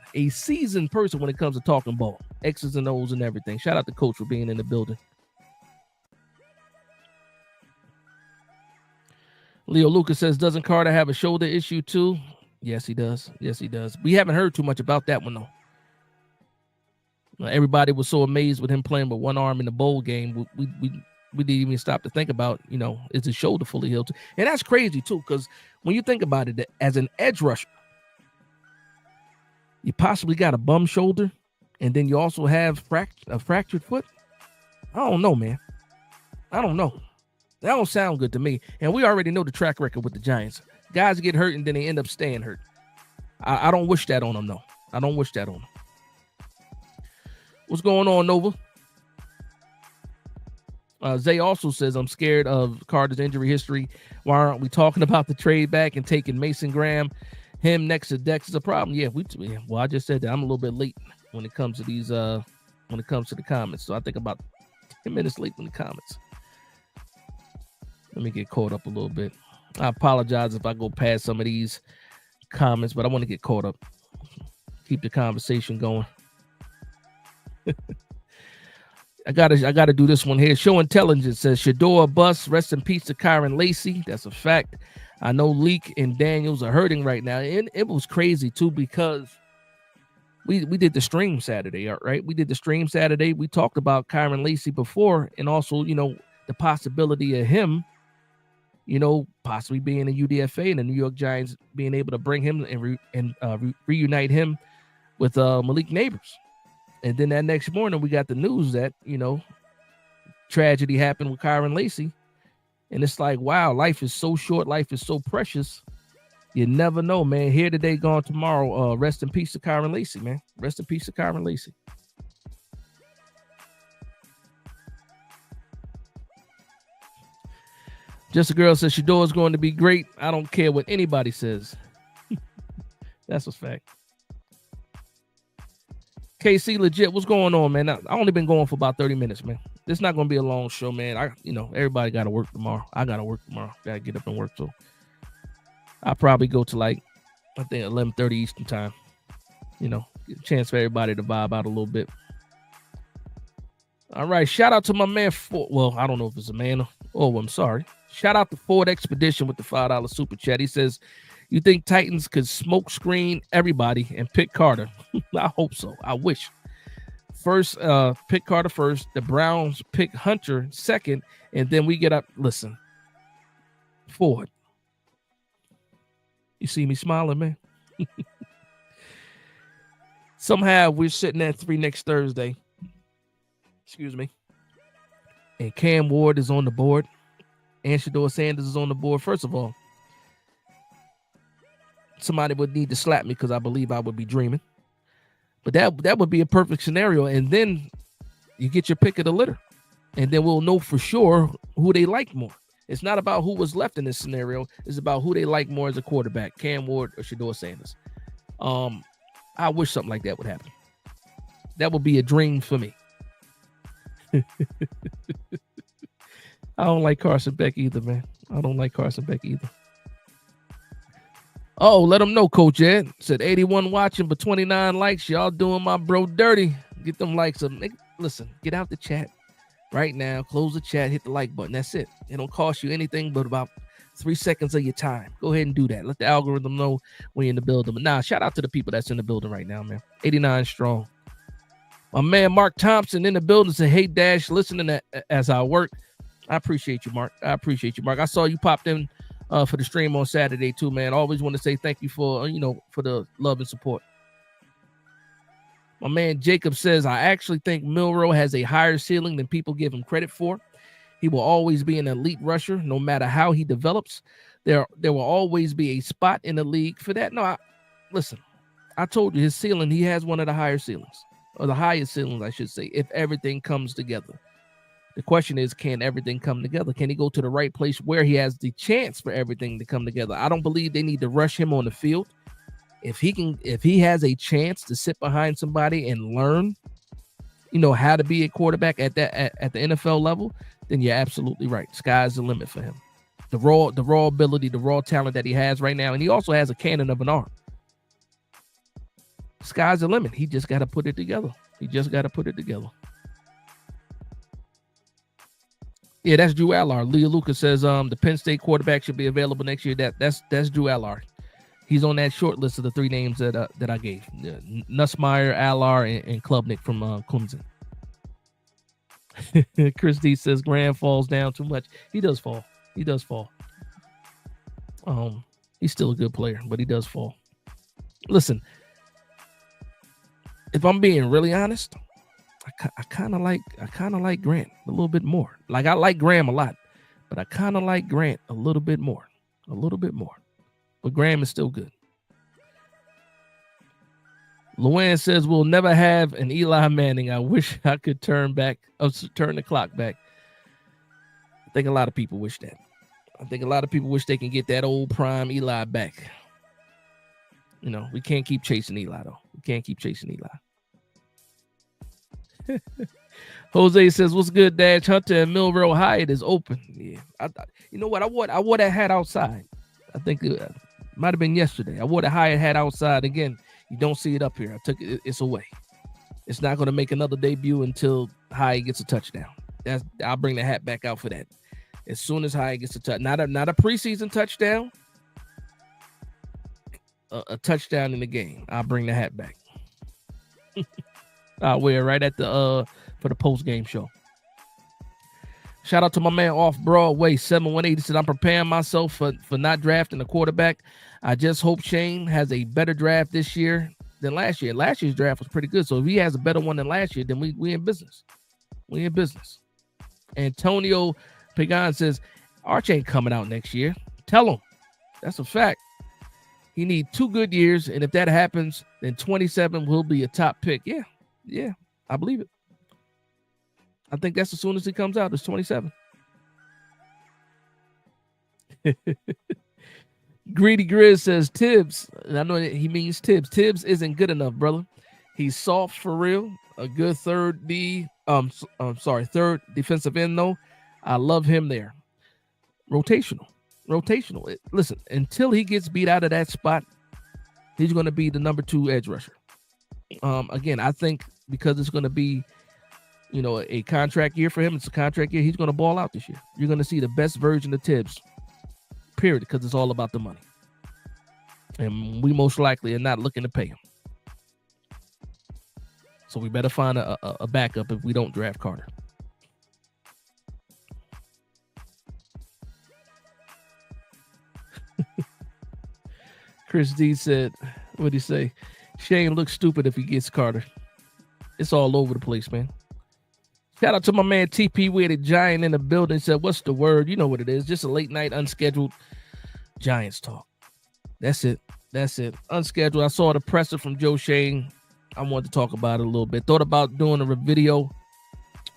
person when it comes to talking ball, X's and O's and everything. Shout out to Coach for being in the building. Leo Lucas says, doesn't Carter have a shoulder issue too? Yes, he does. We haven't heard too much about that one, though. Everybody was so amazed with him playing with one arm in the bowl game. We didn't even stop to think about, is his shoulder fully healed? And that's crazy, too, because when you think about it, as an edge rusher, you possibly got a bum shoulder, and then you also have a fractured foot. I don't know, man. I don't know. That don't sound good to me. And we already know the track record with the Giants. Guys get hurt, and then they end up staying hurt. I don't wish that on them, though. I don't wish that on them. What's going on, Nova? Zay also says, I'm scared of Carter's injury history. Why aren't we talking about the trade back and taking Mason Graham? Him next to Dex is a problem. Yeah, well, I just said that. I'm a little bit late when it comes to these, when it comes to the comments. So I think about 10 minutes late in the comments. Let me get caught up a little bit. I apologize if I go past some of these comments, but I want to get caught up. Keep the conversation going. I gotta do this one here. Show Intelligence says Shador bust. Rest in peace to Kyron Lacey. That's a fact. I know Leak and Daniels are hurting right now, and it was crazy too because we did the stream Saturday, right? We did the stream Saturday. We talked about Kyron Lacey before, and also the possibility of him possibly being in UDFA and the New York Giants being able to bring him and reunite him with Malik Neighbors. And then that next morning, we got the news that, tragedy happened with Kyron Lacy. And it's like, wow, life is so short. Life is so precious. You never know, man. Here today, gone tomorrow. Rest in peace to Kyron Lacy, man. Rest in peace to Kyron Lacy. Just a girl says Shador is going to be great. I don't care what anybody says. That's a fact. KC legit, what's going on, man? I only been going for about 30 minutes, man. This not going to be a long show, man. Everybody got to work tomorrow. I got to work tomorrow. Got to get up and work. So I'll probably go to I think 11:30 Eastern time. Get a chance for everybody to vibe out a little bit. All right. Shout out to my man. I don't know if it's a man or I'm sorry. Shout out to Ford Expedition with the $5 super chat. He says, you think Titans could smoke screen everybody and pick Carter? I hope so. I wish. First, pick Carter first. The Browns pick Hunter second. And then we get up. Listen, Ford. You see me smiling, man? Somehow we're sitting at 3 next Thursday. Excuse me. And Cam Ward is on the board. And Shador Sanders is on the board. First of all, somebody would need to slap me because I believe I would be dreaming. But that would be a perfect scenario. And then you get your pick of the litter. And then we'll know for sure who they like more. It's not about who was left in this scenario. It's about who they like more as a quarterback, Cam Ward or Shador Sanders. I wish something like that would happen. That would be a dream for me. I don't like Carson Beck either, man. I don't like Carson Beck either. Oh, let them know, Coach Ed. Said 81 watching, but 29 likes. Y'all doing my bro dirty. Get them likes up. Listen, get out the chat right now. Close the chat. Hit the like button. That's it. It don't cost you anything but about 3 seconds of your time. Go ahead and do that. Let the algorithm know when you're in the building. But shout out to the people that's in the building right now, man. 89 strong. My man Mark Thompson in the building said, hey, Dash, listening as I work. I appreciate you, Mark. I saw you popped in for the stream on Saturday too, man. Always want to say thank you for the love and support. My man Jacob says, I actually think Milroe has a higher ceiling than people give him credit for. He will always be an elite rusher, no matter how he develops. There will always be a spot in the league for that. No, listen, I told you his ceiling, he has one of the higher ceilings, or the highest ceilings, I should say, if everything comes together. The question is, can everything come together? Can he go to the right place where he has the chance for everything to come together? I don't believe they need to rush him on the field. If he has a chance to sit behind somebody and learn, how to be a quarterback at the NFL level, then you're absolutely right. Sky's the limit for him. The raw ability, the raw talent that he has right now, and he also has a cannon of an arm. Sky's the limit. He just got to put it together. Yeah, that's Drew Allard. Leah Lucas says the Penn State quarterback should be available next year. That's Drew Allard. He's on that short list of the 3 names that I gave: Nussmeier, Allard, and Klubnik from Clemson. Chris D says Graham falls down too much. He does fall. He's still a good player, but he does fall. Listen, if I'm being really honest, I kind of like Grant a little bit more. Like, I like Graham a lot, but I kind of like Grant a little bit more. But Graham is still good. Luann says we'll never have an Eli Manning. I wish I could turn the clock back. I think a lot of people wish that. I think a lot of people wish they can get that old prime Eli back. We can't keep chasing Eli, though. Jose says, what's good, Dash? Hunter and Milroe Hyatt is open. Yeah. You know what? I wore that hat outside. I think it might have been yesterday. I wore the Hyatt hat outside. Again, you don't see it up here. I took it. It's away. It's not going to make another debut until Hyatt gets a touchdown. I'll bring the hat back out for that. As soon as Hyatt gets a touchdown. Not a preseason touchdown. A touchdown in the game. I'll bring the hat back. I'll wear it right at for the post-game show. Shout out to my man off Broadway 718. He said, I'm preparing myself for not drafting a quarterback. I just hope Shane has a better draft this year than last year. Last year's draft was pretty good. So if he has a better one than last year, then we in business. We in business. Antonio Pagan says, Arch ain't coming out next year. Tell him. That's a fact. He needs 2 good years, and if that happens, then 27 will be a top pick. Yeah, I believe it. I think that's as soon as he comes out. It's 27. Greedy Grizz says Tibbs. And I know he means Tibbs. Tibbs isn't good enough, brother. He's soft for real. A good third defensive end though. I love him there. Rotational. Listen, until he gets beat out of that spot, he's going to be the number 2 edge rusher. Again, I think because it's going to be, a contract year for him, it's a contract year, he's going to ball out this year. You're going to see the best version of Tibbs, period, because it's all about the money. And we most likely are not looking to pay him. So we better find a backup if we don't draft Carter. Chris D said, what'd he say? Shane looks stupid if he gets Carter. It's all over the place, man. Shout out to my man TP. We had a Giant in the building. Said, what's the word? You know what it is. Just a late night unscheduled Giants talk. That's it. Unscheduled. I saw the presser from Joe Shane. I wanted to talk about it a little bit. Thought about doing a video.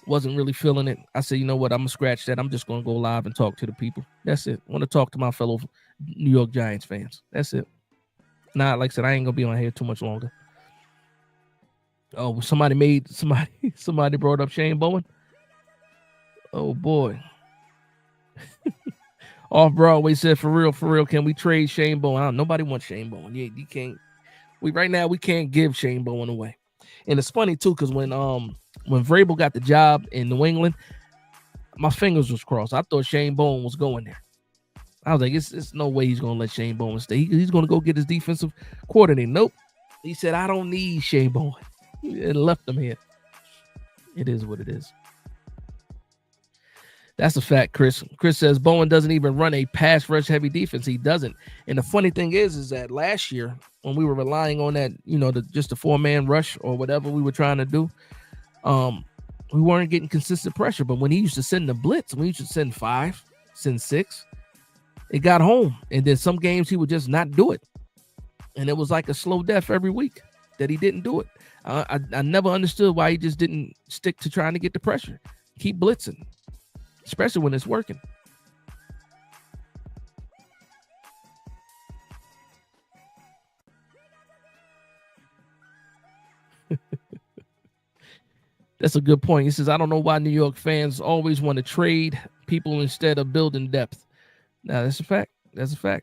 Wasn't really feeling it. I said, you know what? I'm going to scratch that. I'm just going to go live and talk to the people. That's it. I want to talk to my fellow New York Giants fans. That's it. Nah, like I said, I ain't gonna be on here too much longer. Oh, somebody brought up Shane Bowen. Oh boy. Off Broadway said, for real, can we trade Shane Bowen? Nobody wants Shane Bowen. Yeah, you can't. We can't give Shane Bowen away. And it's funny too, because when Vrabel got the job in New England, my fingers was crossed. I thought Shane Bowen was going there. I was like, it's no way he's going to let Shane Bowen stay. He's going to go get his defensive coordinator. Nope. He said, I don't need Shane Bowen. And left him here. It is what it is. That's a fact, Chris. Chris says Bowen doesn't even run a pass rush heavy defense. He doesn't. And the funny thing is that last year when we were relying on that, just the 4-man rush or whatever we were trying to do, we weren't getting consistent pressure. But when he used to send the blitz, when he used to send 5, send 6, it got home. And then some games he would just not do it. And it was like a slow death every week that he didn't do it. I never understood why he just didn't stick to trying to get the pressure. Keep blitzing, especially when it's working. That's a good point. He says, I don't know why New York fans always want to trade people instead of building depth. Now, that's a fact.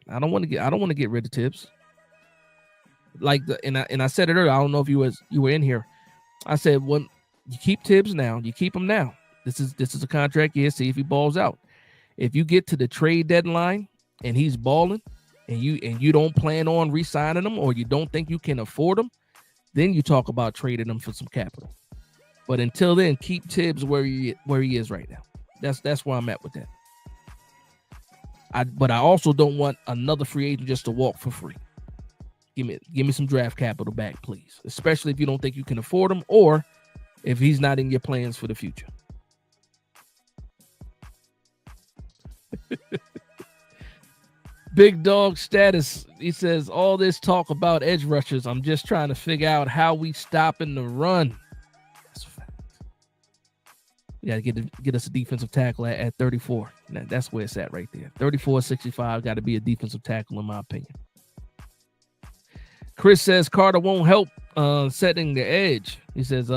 I don't want to get rid of Tibbs. And I said it earlier. I don't know if you were in here. I said, when you keep Tibbs now, you keep him now. This is a contract year. See if he balls out. If you get to the trade deadline and he's balling, and you don't plan on re-signing him, or you don't think you can afford him, then you talk about trading him for some capital. But until then, keep Tibbs where he is right now. That's where I'm at with that. But I also don't want another free agent just to walk for free. Give me some draft capital back, please. Especially if you don't think you can afford him, or if he's not in your plans for the future. Big Dog Status, he says, all this talk about edge rushers, I'm just trying to figure out how we stopping the run. That's a fact. We got to get us a defensive tackle at 34. That's where it's at right there. 34-65 got to be a defensive tackle, in my opinion. Chris says Carter won't help setting the edge. He says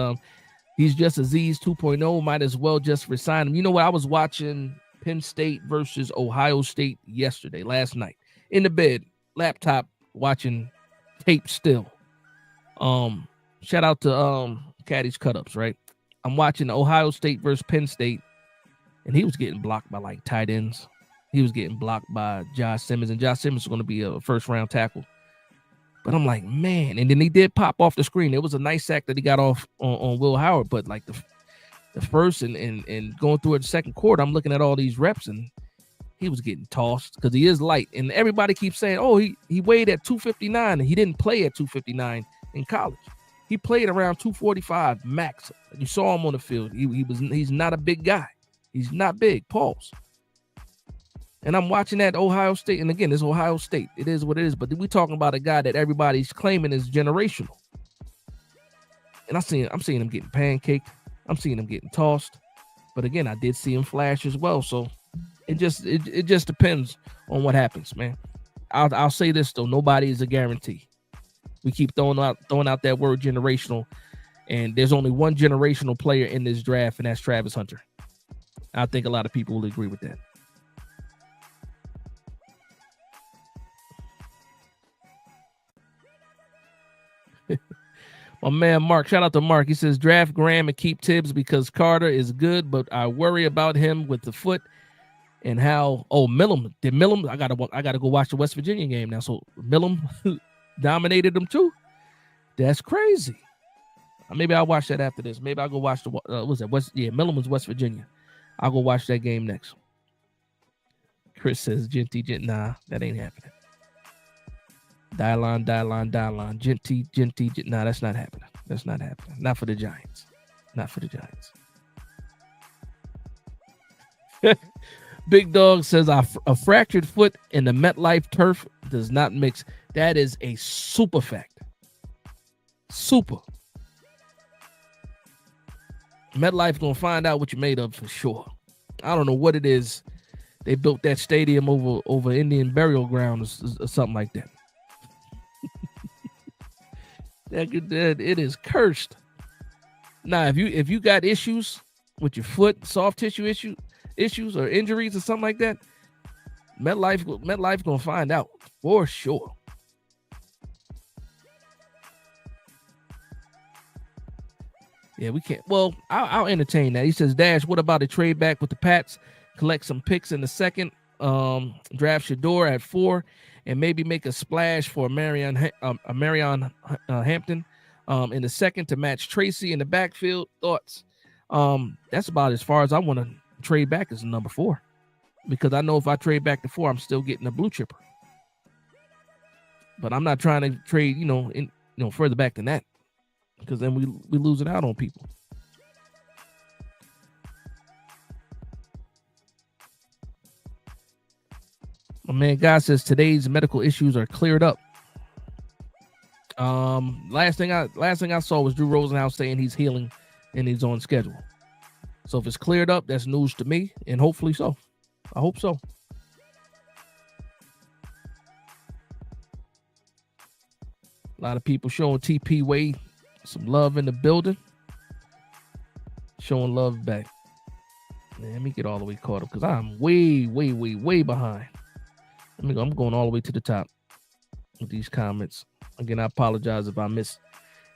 he's just Aziz 2.0. Might as well just resign him. You know what? I was watching Penn State versus Ohio State last night, in the bed, laptop, watching tape still. Shout out to Caddy's Cut-Ups, right? I'm watching Ohio State versus Penn State, and he was getting blocked by like tight ends. He was getting blocked by Josh Simmons, and Josh Simmons is going to be a first-round tackle. But I'm like, man, and then he did pop off the screen. It was a nice sack that he got off on Will Howard, but like the first and going through it the second quarter, I'm looking at all these reps and he was getting tossed because he is light. And everybody keeps saying, oh, he weighed at 259 and he didn't play at 259 in college. He played around 245 max. You saw him on the field. He's not a big guy. He's not big. Pause. And I'm watching that Ohio State. And again, it's Ohio State. It is what it is. But we're talking about a guy that everybody's claiming is generational. And I'm seeing him getting pancaked. I'm seeing him getting tossed. But again, I did see him flash as well. So it just depends on what happens, man. I'll say this though, nobody is a guarantee. We keep throwing out that word generational, and there's only one generational player in this draft, and that's Travis Hunter. I think a lot of people will agree with that. My man Mark, shout out to Mark. He says draft Graham and keep Tibbs because Carter is good, but I worry about him with the foot and how. Oh, Millam. I gotta go watch the West Virginia game now. So Millam dominated them too. That's crazy. Maybe I'll watch that after this. Maybe I'll go watch the Millam was West Virginia. I'll go watch that game next. Chris says Genty. Nah, that ain't happening. Dylon. Genty. Nah, that's not happening. That's not happening. Not for the Giants. Not for the Giants. Big Dog says a fractured foot in the MetLife turf does not mix. That is a super fact. Super. MetLife gonna find out what you're made of for sure. I don't know what it is. They built that stadium over Indian burial ground or something like that. That it is cursed. Now, if you got issues with your foot, soft tissue issues or injuries or something like that, MetLife gonna find out for sure. Yeah, we can't. Well, I'll entertain that. He says, Dash, what about a trade back with the Pats? Collect some picks in the second. Draft Shador at 4, and maybe make a splash for Marion Hampton in the second to match Tracy in the backfield. Thoughts? That's about as far as I want to trade back as number 4, because I know if I trade back to 4, I'm still getting a blue chipper. But I'm not trying to trade, further back than that, because then we losing out on people. My man God says today's medical issues are cleared up. Last thing I saw was Drew Rosenhaus saying he's healing and he's on schedule. So if it's cleared up, that's news to me, and hopefully so. I hope so. A lot of people showing TP Wade some love in the building. Showing love back. Man, let me get all the way caught up because I'm way behind. I'm going all the way to the top with these comments. Again, I apologize if I miss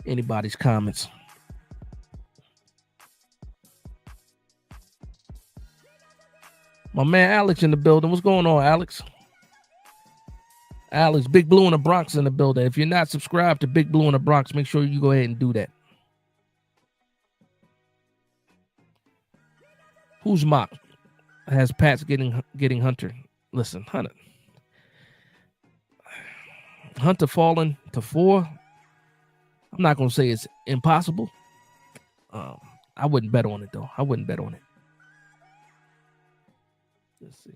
anybody's comments. My man Alex in the building. What's going on, Alex? Alex, Big Blue in the Bronx in the building. If you're not subscribed to Big Blue in the Bronx, make sure you go ahead and do that. Who's mock? Has Pats getting Hunter? Listen, Hunter falling to 4. I'm not going to say it's impossible. I wouldn't bet on it, though. I wouldn't bet on it. Let's see.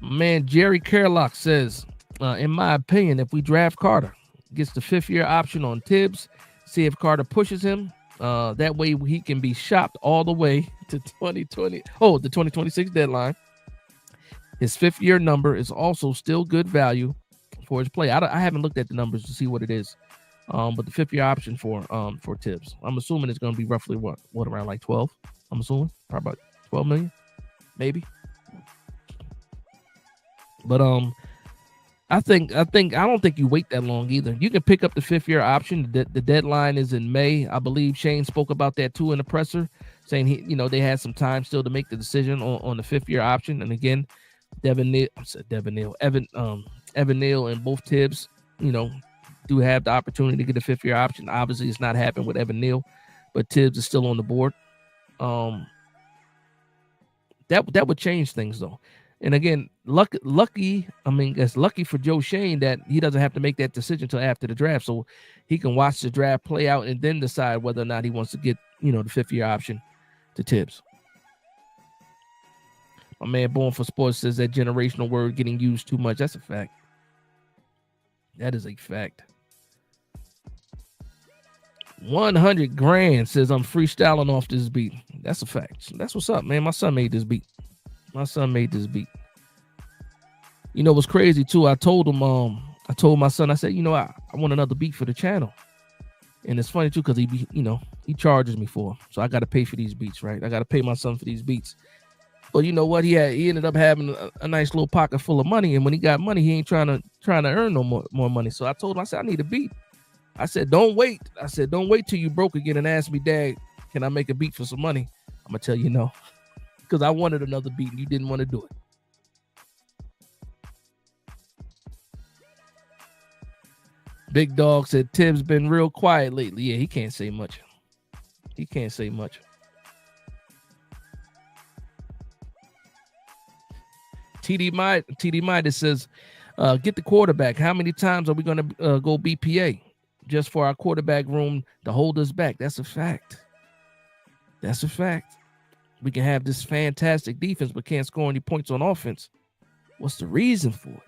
Man, Jerry Kerlock says, in my opinion, if we draft Carter, gets the 5th-year option on Tibbs, see if Carter pushes him. That way he can be shopped all the way to 2020. Oh, the 2026 deadline. His 5th-year number is also still good value for his play. I haven't looked at the numbers to see what it is, but the 5th-year option for Tibbs, I'm assuming it's going to be roughly what around like 12. I'm assuming probably about 12 million, maybe. But I don't think you wait that long either. You can pick up the 5th-year option. The deadline is in May. I believe Shane spoke about that too in the presser, saying they had some time still to make the decision on the 5th-year option. And again, Evan Neal and both Tibbs, do have the opportunity to get a fifth-year option. Obviously, it's not happening with Evan Neal, but Tibbs is still on the board. That would change things though. And again, lucky. I mean, it's lucky for Joe Schoen that he doesn't have to make that decision until after the draft, so he can watch the draft play out and then decide whether or not he wants to get the fifth-year option to Tibbs. My man Born for Sports says that generational word getting used too much. That's a fact. That is a fact. 100 grand says I'm freestyling off this beat. That's a fact. That's what's up, man. My son made this beat. You know what's crazy too? I told my son, I said, I want another beat for the channel. And it's funny too, because he charges me for them. So I gotta pay for these beats, right? I gotta pay my son for these beats. But you know what? He ended up having a nice little pocket full of money. And when he got money, he ain't trying to earn no more money. So I told him, I said, I need a beat. I said, don't wait. Don't wait till you broke again and ask me, Dad, can I make a beat for some money? I'm going to tell you no. Because I wanted another beat and you didn't want to do it. Big Dog said, Tibbs been real quiet lately. Yeah, he can't say much. TD Midas says, get the quarterback. How many times are we going to go BPA just for our quarterback room to hold us back? That's a fact. We can have this fantastic defense, but can't score any points on offense. What's the reason for it?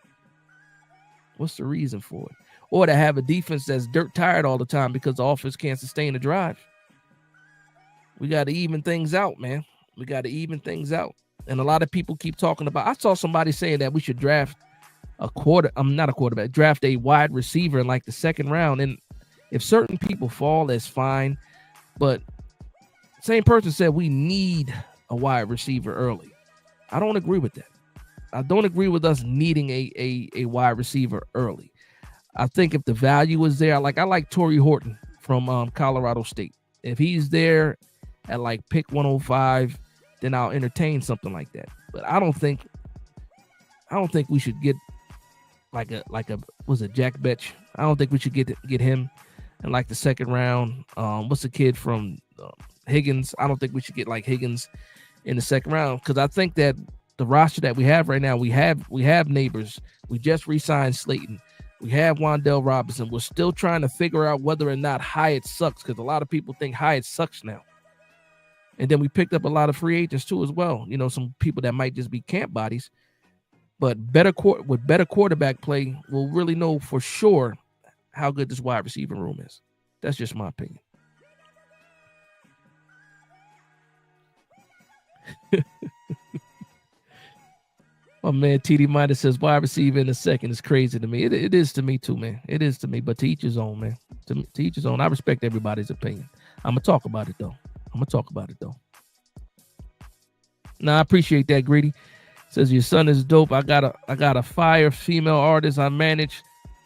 Or to have a defense that's dirt tired all the time because the offense can't sustain a drive. We got to even things out, man. And a lot of people keep talking about, I saw somebody saying that we should draft draft a wide receiver in like the second round. And if certain people fall, that's fine. But same person said we need a wide receiver early. I don't agree with that. I don't agree with us needing a wide receiver early. I think if the value is there, I like Torrey Horton from Colorado State. If he's there at like pick 105, then I'll entertain something like that. But I don't think we should get was it Jack Betch? I don't think we should get him in like the second round. What's the kid from Higgins? I don't think we should get like Higgins in the second round, because I think that the roster that we have right now, we have Neighbors. We just re-signed Slayton. We have Wan'Dale Robinson. We're still trying to figure out whether or not Hyatt sucks, because a lot of people think Hyatt sucks now. And then we picked up a lot of free agents too as well. Some people that might just be camp bodies. But with better quarterback play, we'll really know for sure how good this wide receiver room is. That's just my opinion. Oh man, TD Midas says wide receiver in a second is crazy to me. It is to me too, man. It is to me, but to each his own, man. To each his own. I respect everybody's opinion. I'm gonna talk about it though. Nah, I appreciate that, Greedy. Says your son is dope. I got a fire female artist I manage.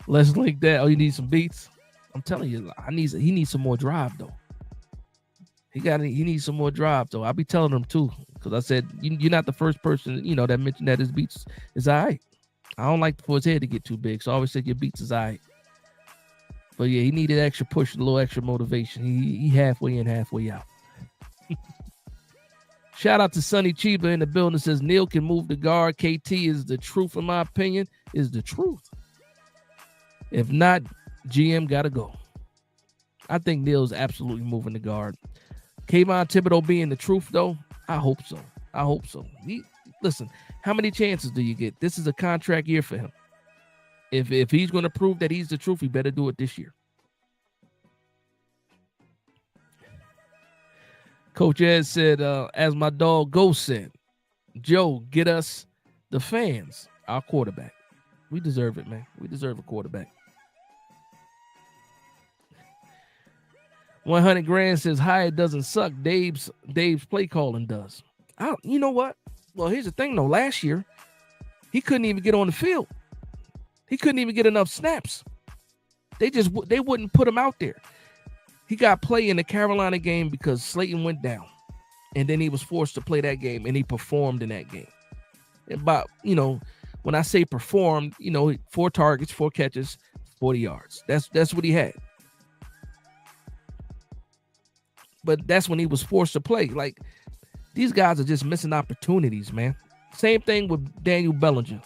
Let's link that. Oh, you need some beats? I'm telling you, he needs some more drive though. He needs some more drive though. I'll be telling him too, because I said you're not the first person that mentioned that his beats is all right. I don't like for his head to get too big, so I always said your beats is all right. But yeah, he needed extra push, a little extra motivation. He halfway in, halfway out. Shout out to Sonny Chiba in the building. Says Neal can move the guard. KT is the truth, in my opinion, is the truth. If not, GM got to go. I think Neal's absolutely moving the guard. Kayvon Thibodeau being the truth, though, I hope so. Listen, how many chances do you get? This is a contract year for him. If he's going to prove that he's the truth, he better do it this year. Coach Ed said, as my dog Ghost said, Joe, get us the fans, our quarterback. We deserve it, man. We deserve a quarterback. 100 grand says Hyatt doesn't suck. Dave's play calling does. You know what? Well, here's the thing, though. Last year, he couldn't even get on the field. He couldn't even get enough snaps. They wouldn't put him out there. He got play in the Carolina game because Slayton went down, and then he was forced to play that game, and he performed in that game. And when I say performed, 4 targets, 4 catches, 40 yards. That's what he had. But that's when he was forced to play. Like, these guys are just missing opportunities, man. Same thing with Daniel Bellinger.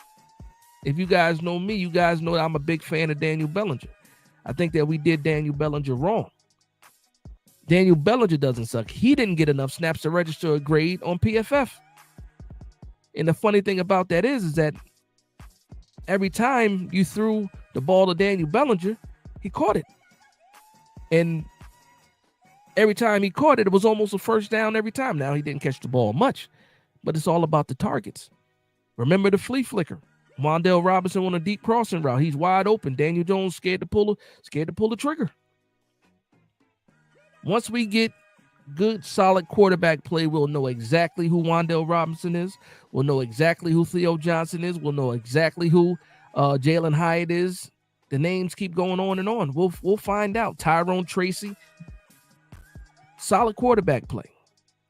If you guys know me, you guys know that I'm a big fan of Daniel Bellinger. I think that we did Daniel Bellinger wrong. Daniel Bellinger doesn't suck. He didn't get enough snaps to register a grade on PFF. And the funny thing about that is that every time you threw the ball to Daniel Bellinger, he caught it. And every time he caught it, it was almost a first down every time. Now, he didn't catch the ball much, but it's all about the targets. Remember the flea flicker. Wan'Dale Robinson on a deep crossing route. He's wide open. Daniel Jones scared to pull the trigger. Once we get good, solid quarterback play, we'll know exactly who Wan'Dale Robinson is. We'll know exactly who Theo Johnson is. We'll know exactly who Jalen Hyatt is. The names keep going on and on. We'll find out. Tyrone Tracy. Solid quarterback play.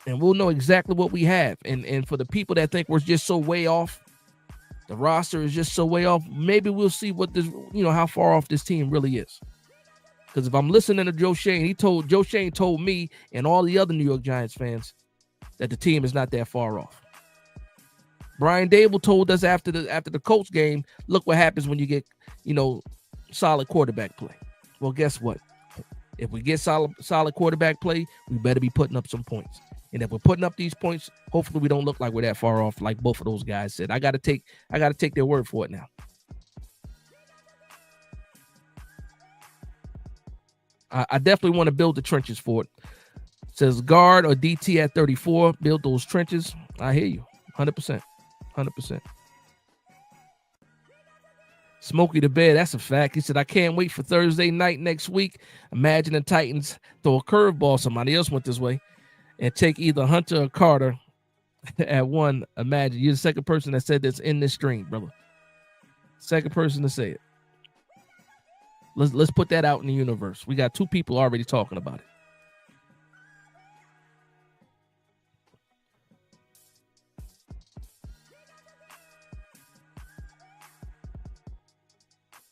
And we'll know exactly what we have. And for the people that think we're just so way off, the roster is just so way off, maybe we'll see what this, how far off this team really is. Because if I'm listening to Joe Schoen, Joe Schoen told me and all the other New York Giants fans that the team is not that far off. Brian Dable told us after the Colts game, look what happens when you get, solid quarterback play. Well, guess what? If we get solid quarterback play, we better be putting up some points. And if we're putting up these points, hopefully we don't look like we're that far off, like both of those guys said. I gotta take their word for it now. I definitely want to build the trenches for it. It says guard or DT at 34, build those trenches. I hear you, 100%, 100%. Smokey the Bear, that's a fact. He said, I can't wait for Thursday night next week. Imagine the Titans throw a curveball, somebody else went this way, and take either Hunter or Carter at one. Imagine. You're the second person that said this in this stream, brother. Second person to say it. Let's put that out in the universe. We got two people already talking about it.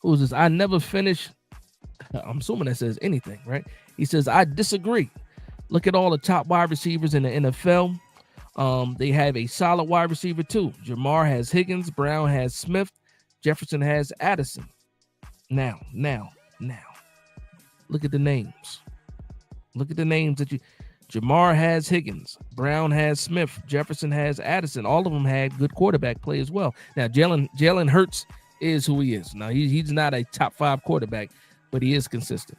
Who's this? I never finished. I'm assuming that says anything, right? He says, I disagree. Look at all the top wide receivers in the NFL. They have a solid wide receiver too. Jamar has Higgins. Brown has Smith. Jefferson has Addison. Now. Look at the names. Look at the names that Jamar has Higgins. Brown has Smith. Jefferson has Addison. All of them had good quarterback play as well. Now, Jalen Hurts is who he is. Now, he's not a top 5 quarterback, but he is consistent.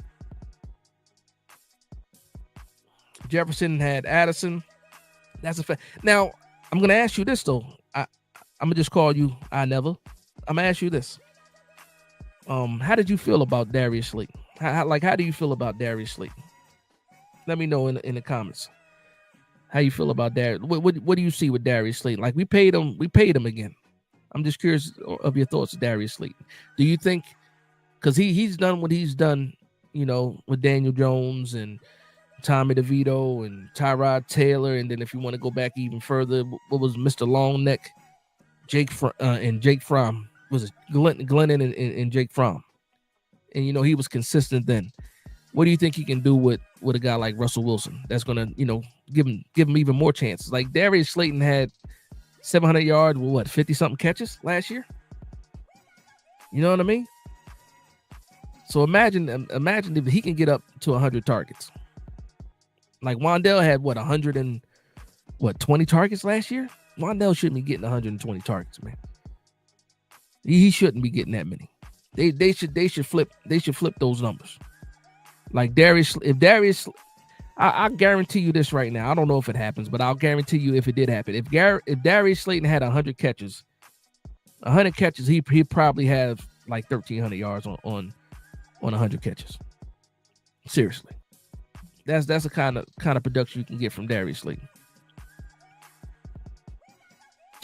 Jefferson had Addison. That's a fact. Now, I'm going to ask you this, though. I'm going to just call you I'm going to ask you this. How did you feel about Darius Slayton? How do you feel about Darius Slayton? Let me know in the comments how you feel about Darius. What do you see with Darius Slayton? Like, we paid him again. I'm just curious of your thoughts, Darius Slayton. Do you think, because he's done what he's done, with Daniel Jones and Tommy DeVito and Tyrod Taylor, and then if you want to go back even further, what was Mr. Longneck, Jake Fromm? Was it Glennon and Jake Fromm? And he was consistent then. What do you think he can do with a guy like Russell Wilson? That's gonna give him even more chances. Like Darius Slayton had 700 yards with 50-something catches last year. You know what I mean? So imagine if he can get up to 100 targets. Like Wan'Dale had 20 targets last year? Wan'Dale shouldn't be getting 120 targets, man. He shouldn't be getting that many. They should flip those numbers. Like I guarantee you this right now. I don't know if it happens, but I'll guarantee you if it did happen. If Darius Slayton had 100 catches, he'd probably have like 1,300 yards on 100 catches. Seriously, that's the kind of production you can get from Darius Slayton.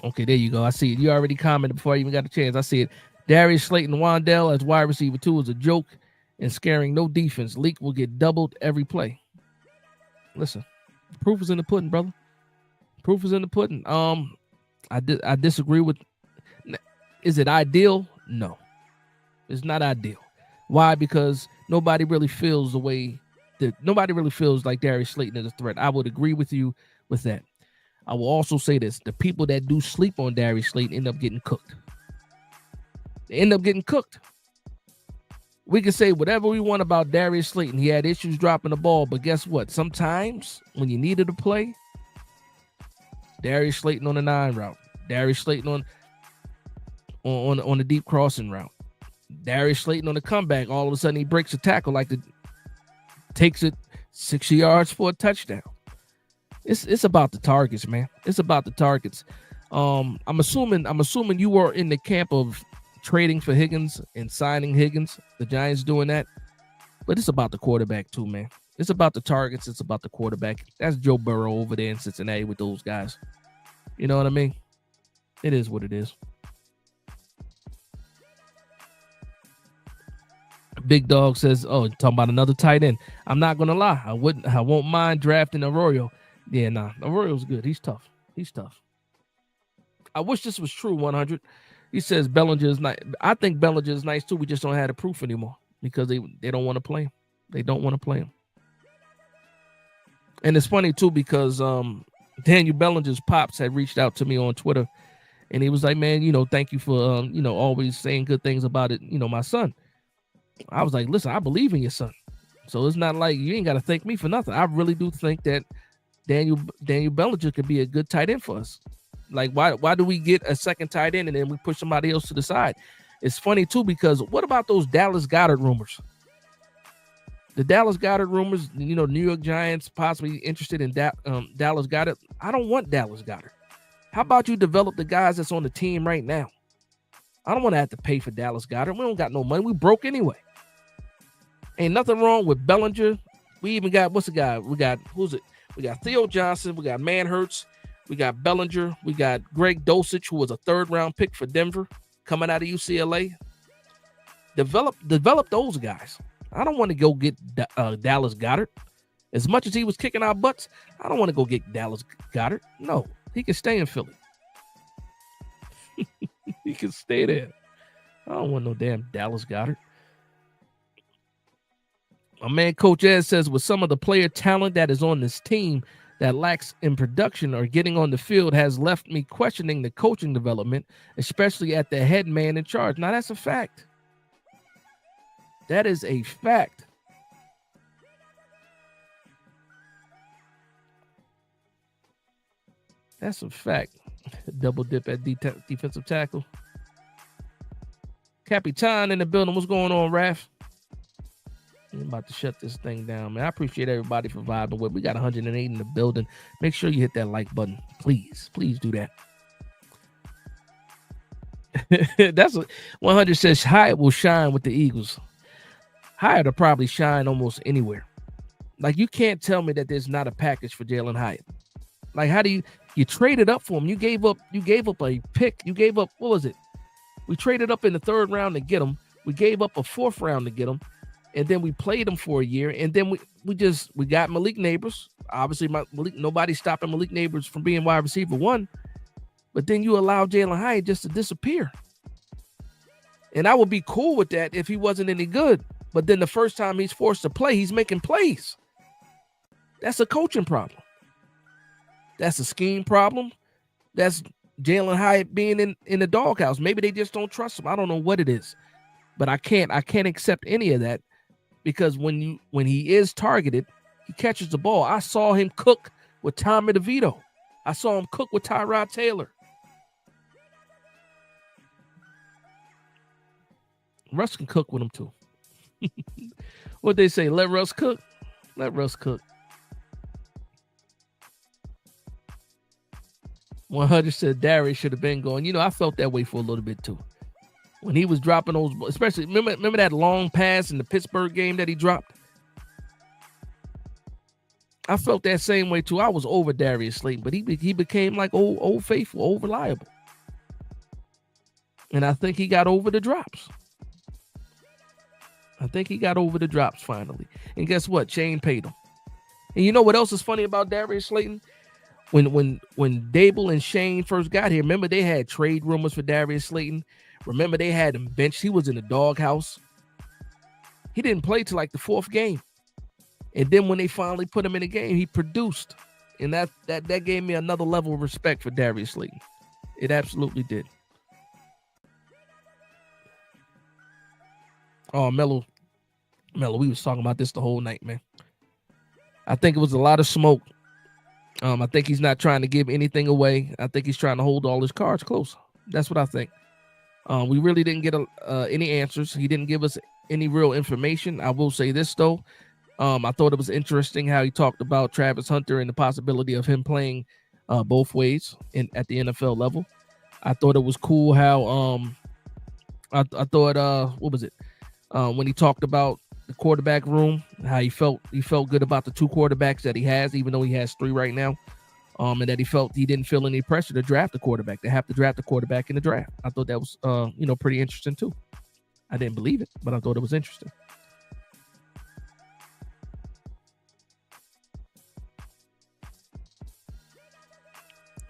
Okay, there you go. I see it. You already commented before I even got a chance. I see it. Darius Slayton Wan'Dale as wide receiver 2 is a joke and scaring no defense. Leak will get doubled every play. Listen, proof is in the pudding, brother. Proof is in the pudding. I disagree with. Is it ideal? No, it's not ideal. Why? Because nobody really feels the way that nobody really feels like Darius Slayton is a threat. I would agree with you with that. I will also say this: the people that do sleep on Darius Slayton end up getting cooked. They end up getting cooked. We can say whatever we want about Darius Slayton. He had issues dropping the ball, but guess what? Sometimes when you needed to play, Darius Slayton on the 9 route, Darius Slayton on the deep crossing route, Darius Slayton on the comeback. All of a sudden, he breaks a tackle takes it 60 yards for a touchdown. It's about the targets, man. It's about the targets. I'm assuming you were in the camp of trading for Higgins and signing Higgins. The Giants doing that, but it's about the quarterback too, man. It's about the targets. It's about the quarterback. That's Joe Burrow over there in Cincinnati with those guys. You know what I mean? It is what it is. Big Dog says, "Oh, talking about another tight end. I'm not gonna lie. I won't mind drafting Arroyo. Yeah, nah, Arroyo's good. He's tough. I wish this was true. 100. He says Bellinger is nice. I think Bellinger is nice too. We just don't have the proof anymore because they don't want to play him. They don't want to play him. And it's funny too because Daniel Bellinger's pops had reached out to me on Twitter, and he was like, "Man, thank you for always saying good things about it. My son." I was like, "Listen, I believe in your son, so it's not like you ain't got to thank me for nothing. I really do think that Daniel Bellinger could be a good tight end for us. Like, why do we get a second tight end and then we push somebody else to the side?" It's funny too because what about those Dallas Goedert rumors? The Dallas Goedert rumors, New York Giants possibly interested in Dallas Goedert. I don't want Dallas Goedert. How about you develop the guys that's on the team right now? I don't want to have to pay for Dallas Goedert. We don't got no money. We broke anyway. Ain't nothing wrong with Bellinger. We even got, what's the guy? We got Theo Johnson. We got Manhurts. We got Bellinger. We got Greg Dulcich, who was a 3rd-round pick for Denver coming out of UCLA. Develop those guys. I don't want to go get Dallas Goedert. As much as he was kicking our butts, I don't want to go get Dallas Goedert. No, he can stay in Philly. He can stay there. I don't want no damn Dallas Goedert. My man Coach Ed says, with some of the player talent that is on this team that lacks in production or getting on the field has left me questioning the coaching development, especially at the head man in charge. Now, that's a fact. That is a fact. That's a fact. Double dip at defensive tackle. Capitan in the building. What's going on, Raph? I'm about to shut this thing down, man. I appreciate everybody for vibing with. We got 108 in the building. Make sure you hit that like button. Please do that. That's what 100 says. Hyatt will shine with the Eagles. Hyatt will probably shine almost anywhere. Like, you can't tell me that there's not a package for Jalen Hyatt. Like, how do you traded up for him? You gave up a pick. You gave up, what was it? We traded up in the 3rd round to get him. We gave up a 4th round to get him. And then we played him for a year. And then we got Malik Neighbors. Obviously, nobody's stopping Malik Neighbors from being wide receiver 1. But then you allow Jalen Hyatt just to disappear. And I would be cool with that if he wasn't any good. But then the first time he's forced to play, he's making plays. That's a coaching problem. That's a scheme problem. That's Jalen Hyatt being in the doghouse. Maybe they just don't trust him. I don't know what it is. But I can't accept any of that. Because when he is targeted, he catches the ball. I saw him cook with Tommy DeVito. I saw him cook with Tyrod Taylor. Russ can cook with him too. What they say? Let Russ cook. Let Russ cook. 100 said Darius should have been going. I felt that way for a little bit too. When he was dropping those, especially remember that long pass in the Pittsburgh game that he dropped? I felt that same way too. I was over Darius Slayton, but he became like old faithful, old reliable. And I think he got over the drops. Finally. And guess what? Shane paid him. And you know what else is funny about Darius Slayton? When Dable and Shane first got here, remember they had trade rumors for Darius Slayton? Remember they had him benched. He was in the doghouse. He didn't play till like the 4th game. And then when they finally put him in the game, he produced. And that gave me another level of respect for Darius Slayton. It absolutely did. Oh, Melo, we was talking about this the whole night, man. I think it was a lot of smoke. I think he's not trying to give anything away. I think he's trying to hold all his cards close. That's what I think. We really didn't get any answers. He didn't give us any real information. I will say this, though. I thought it was interesting how he talked about Travis Hunter and the possibility of him playing both ways at the NFL level. I thought it was cool how I thought what was it when he talked about the quarterback room, how he felt good about the 2 quarterbacks that he has, even though he has 3 right now, and that he didn't feel any pressure to draft a quarterback. They have to draft a quarterback in the draft. I thought that was pretty interesting too. I didn't believe it, but I thought it was interesting.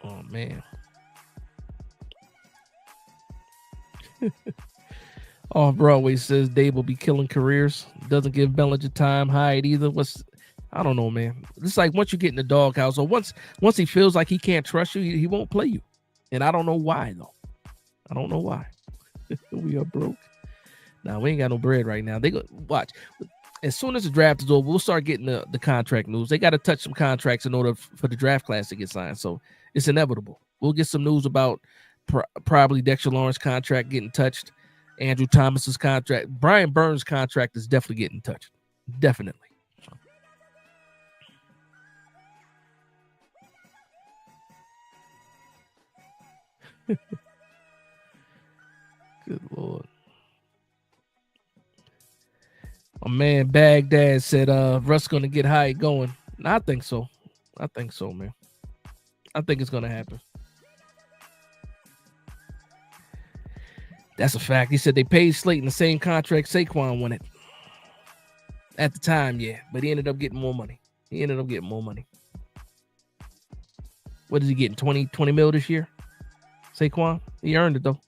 Oh, man. Off Broadway says Dave will be killing careers. Doesn't give Bellinger time hide either. I don't know, man. It's like once you get in the doghouse, or once he feels like he can't trust you, he won't play you. And I don't know why, though. I don't know why. We are broke. Now, we ain't got no bread right now. They go watch. As soon as the draft is over, we'll start getting the contract news. They got to touch some contracts in order for the draft class to get signed. So it's inevitable. We'll get some news about probably Dexter Lawrence contract getting touched, Andrew Thomas's contract. Brian Burns' contract is definitely getting touched. Definitely. Good Lord. My man Baghdad said Russ gonna get high going. I think so. I think so, man. I think it's gonna happen. That's a fact. He said they paid Slayton the same contract Saquon wanted. At the time, yeah. But he ended up getting more money. What is he getting? 20 mil this year? Saquon? He earned it though.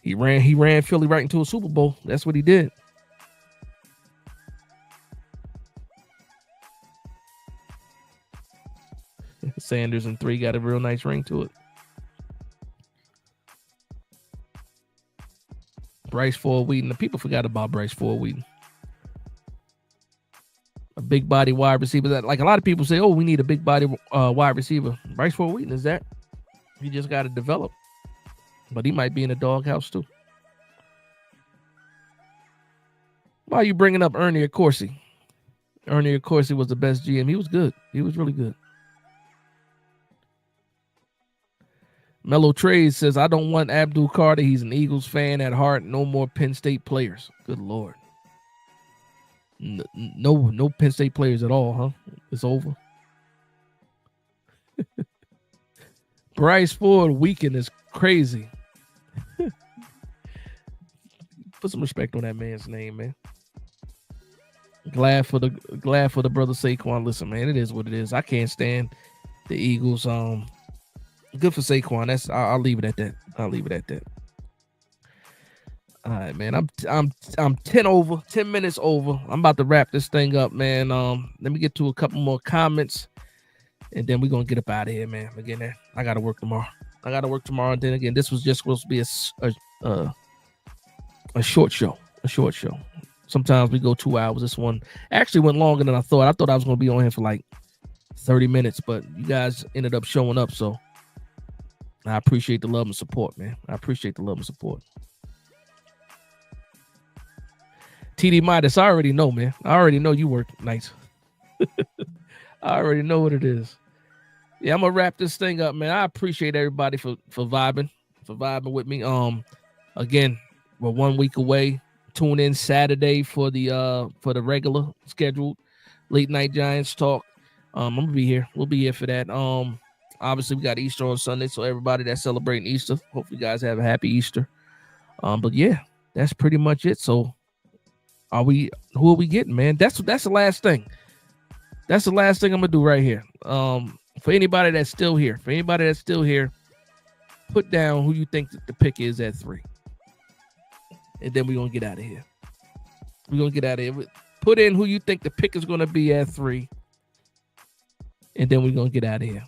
He ran Philly right into a Super Bowl. That's what he did. Sanders and 3 got a real nice ring to it. Bryce Ford Wheaton. The people forgot about Bryce Ford Wheaton. A big body wide receiver. That, like a lot of people say, oh, we need a big body wide receiver. Bryce Ford Wheaton is that. He just got to develop. But he might be in the doghouse too. Why are you bringing up Ernie Accorsi? Ernie Accorsi was the best GM. He was good. He was really good. Mellow Trade says, I don't want Abdul Carter. He's an Eagles fan at heart. No more Penn State players. Good Lord. No Penn State players at all, huh? It's over. Bryce Ford Weekend is crazy. Put some respect on that man's name, man. Glad for the brother Saquon. Listen, man, it is what it is. I can't stand the Eagles. Good for Saquon. I'll leave it at that. All right, man. I'm 10 minutes over. I'm about to wrap this thing up, man. Let me get to a couple more comments, and then we're gonna get up out of here, man. Again, I gotta work tomorrow. And then again, this was just supposed to be a short show. Sometimes we go 2 hours. This one actually went longer than I thought. I thought I was gonna be on here for like 30 minutes, but you guys ended up showing up, so I appreciate the love and support, man. TD Midas, I already know, man. I already know you work nights. I already know what it is. Yeah, I'm gonna wrap this thing up, man. I appreciate everybody for vibing with me. Again, we're 1 week away. Tune in Saturday for the regular scheduled late night Giants talk. I'm gonna be here. We'll be here for that. Obviously, we got Easter on Sunday, so everybody that's celebrating Easter, hopefully you guys have a happy Easter. But yeah, that's pretty much it. So who are we getting, man? That's the last thing. That's the last thing I'm gonna do right here. For anybody that's still here, put down who you think the pick is at 3. And then we're gonna get out of here. We're gonna get out of here. Put in who you think the pick is gonna be at 3, and then we're gonna get out of here.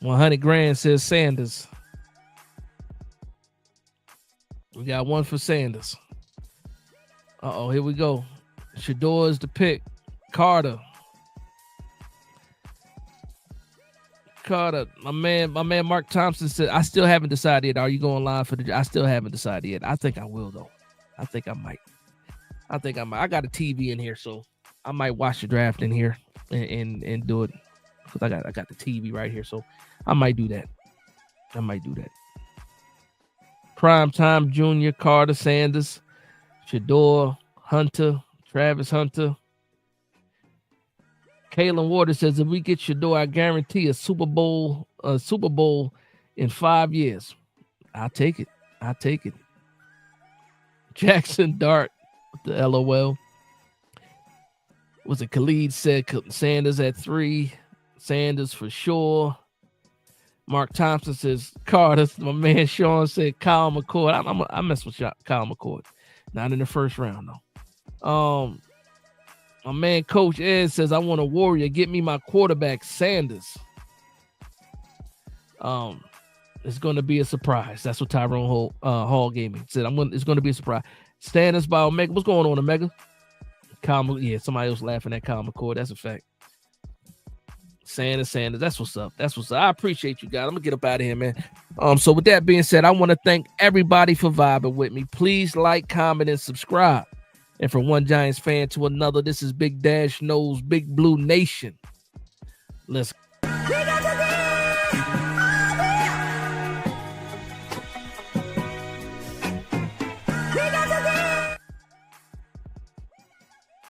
100 grand says Sanders. We got one for Sanders. Uh-oh, here we go. Shador is the pick. Carter, my man Mark Thompson said, I still haven't decided yet. Are you going live for the? I still haven't decided yet. I think I will though. I think I might. I got a TV in here, so I might watch the draft in here and do it. Because I got the TV right here, so I might do that. Prime Time Jr., Carter, Sanders, Shador, Hunter, Travis Hunter. Kalen Waters says, if we get Shador, I guarantee a Super Bowl in 5 years. I'll take it. Jackson Dart, the LOL. Was it Khalid said Sanders at 3. Sanders for sure. Mark Thompson says Carter. My man Sean said Kyle McCord. I mess with Kyle McCord. Not in the first round though. My man Coach Ed says, I want a Warrior. Get me my quarterback, Sanders. It's going to be a surprise. That's what Tyrone Hall gave me. Said, it's going to be a surprise. Sanders by Omega. What's going on, Omega? Somebody else laughing at Kyle McCord. That's a fact. Sanders. That's what's up. I appreciate you guys. I'm going to get up out of here, man. So with that being said, I want to thank everybody for vibing with me. Please like, comment, and subscribe. And from one Giants fan to another, this is Big Dash Knows Big Blue Nation. Let's go.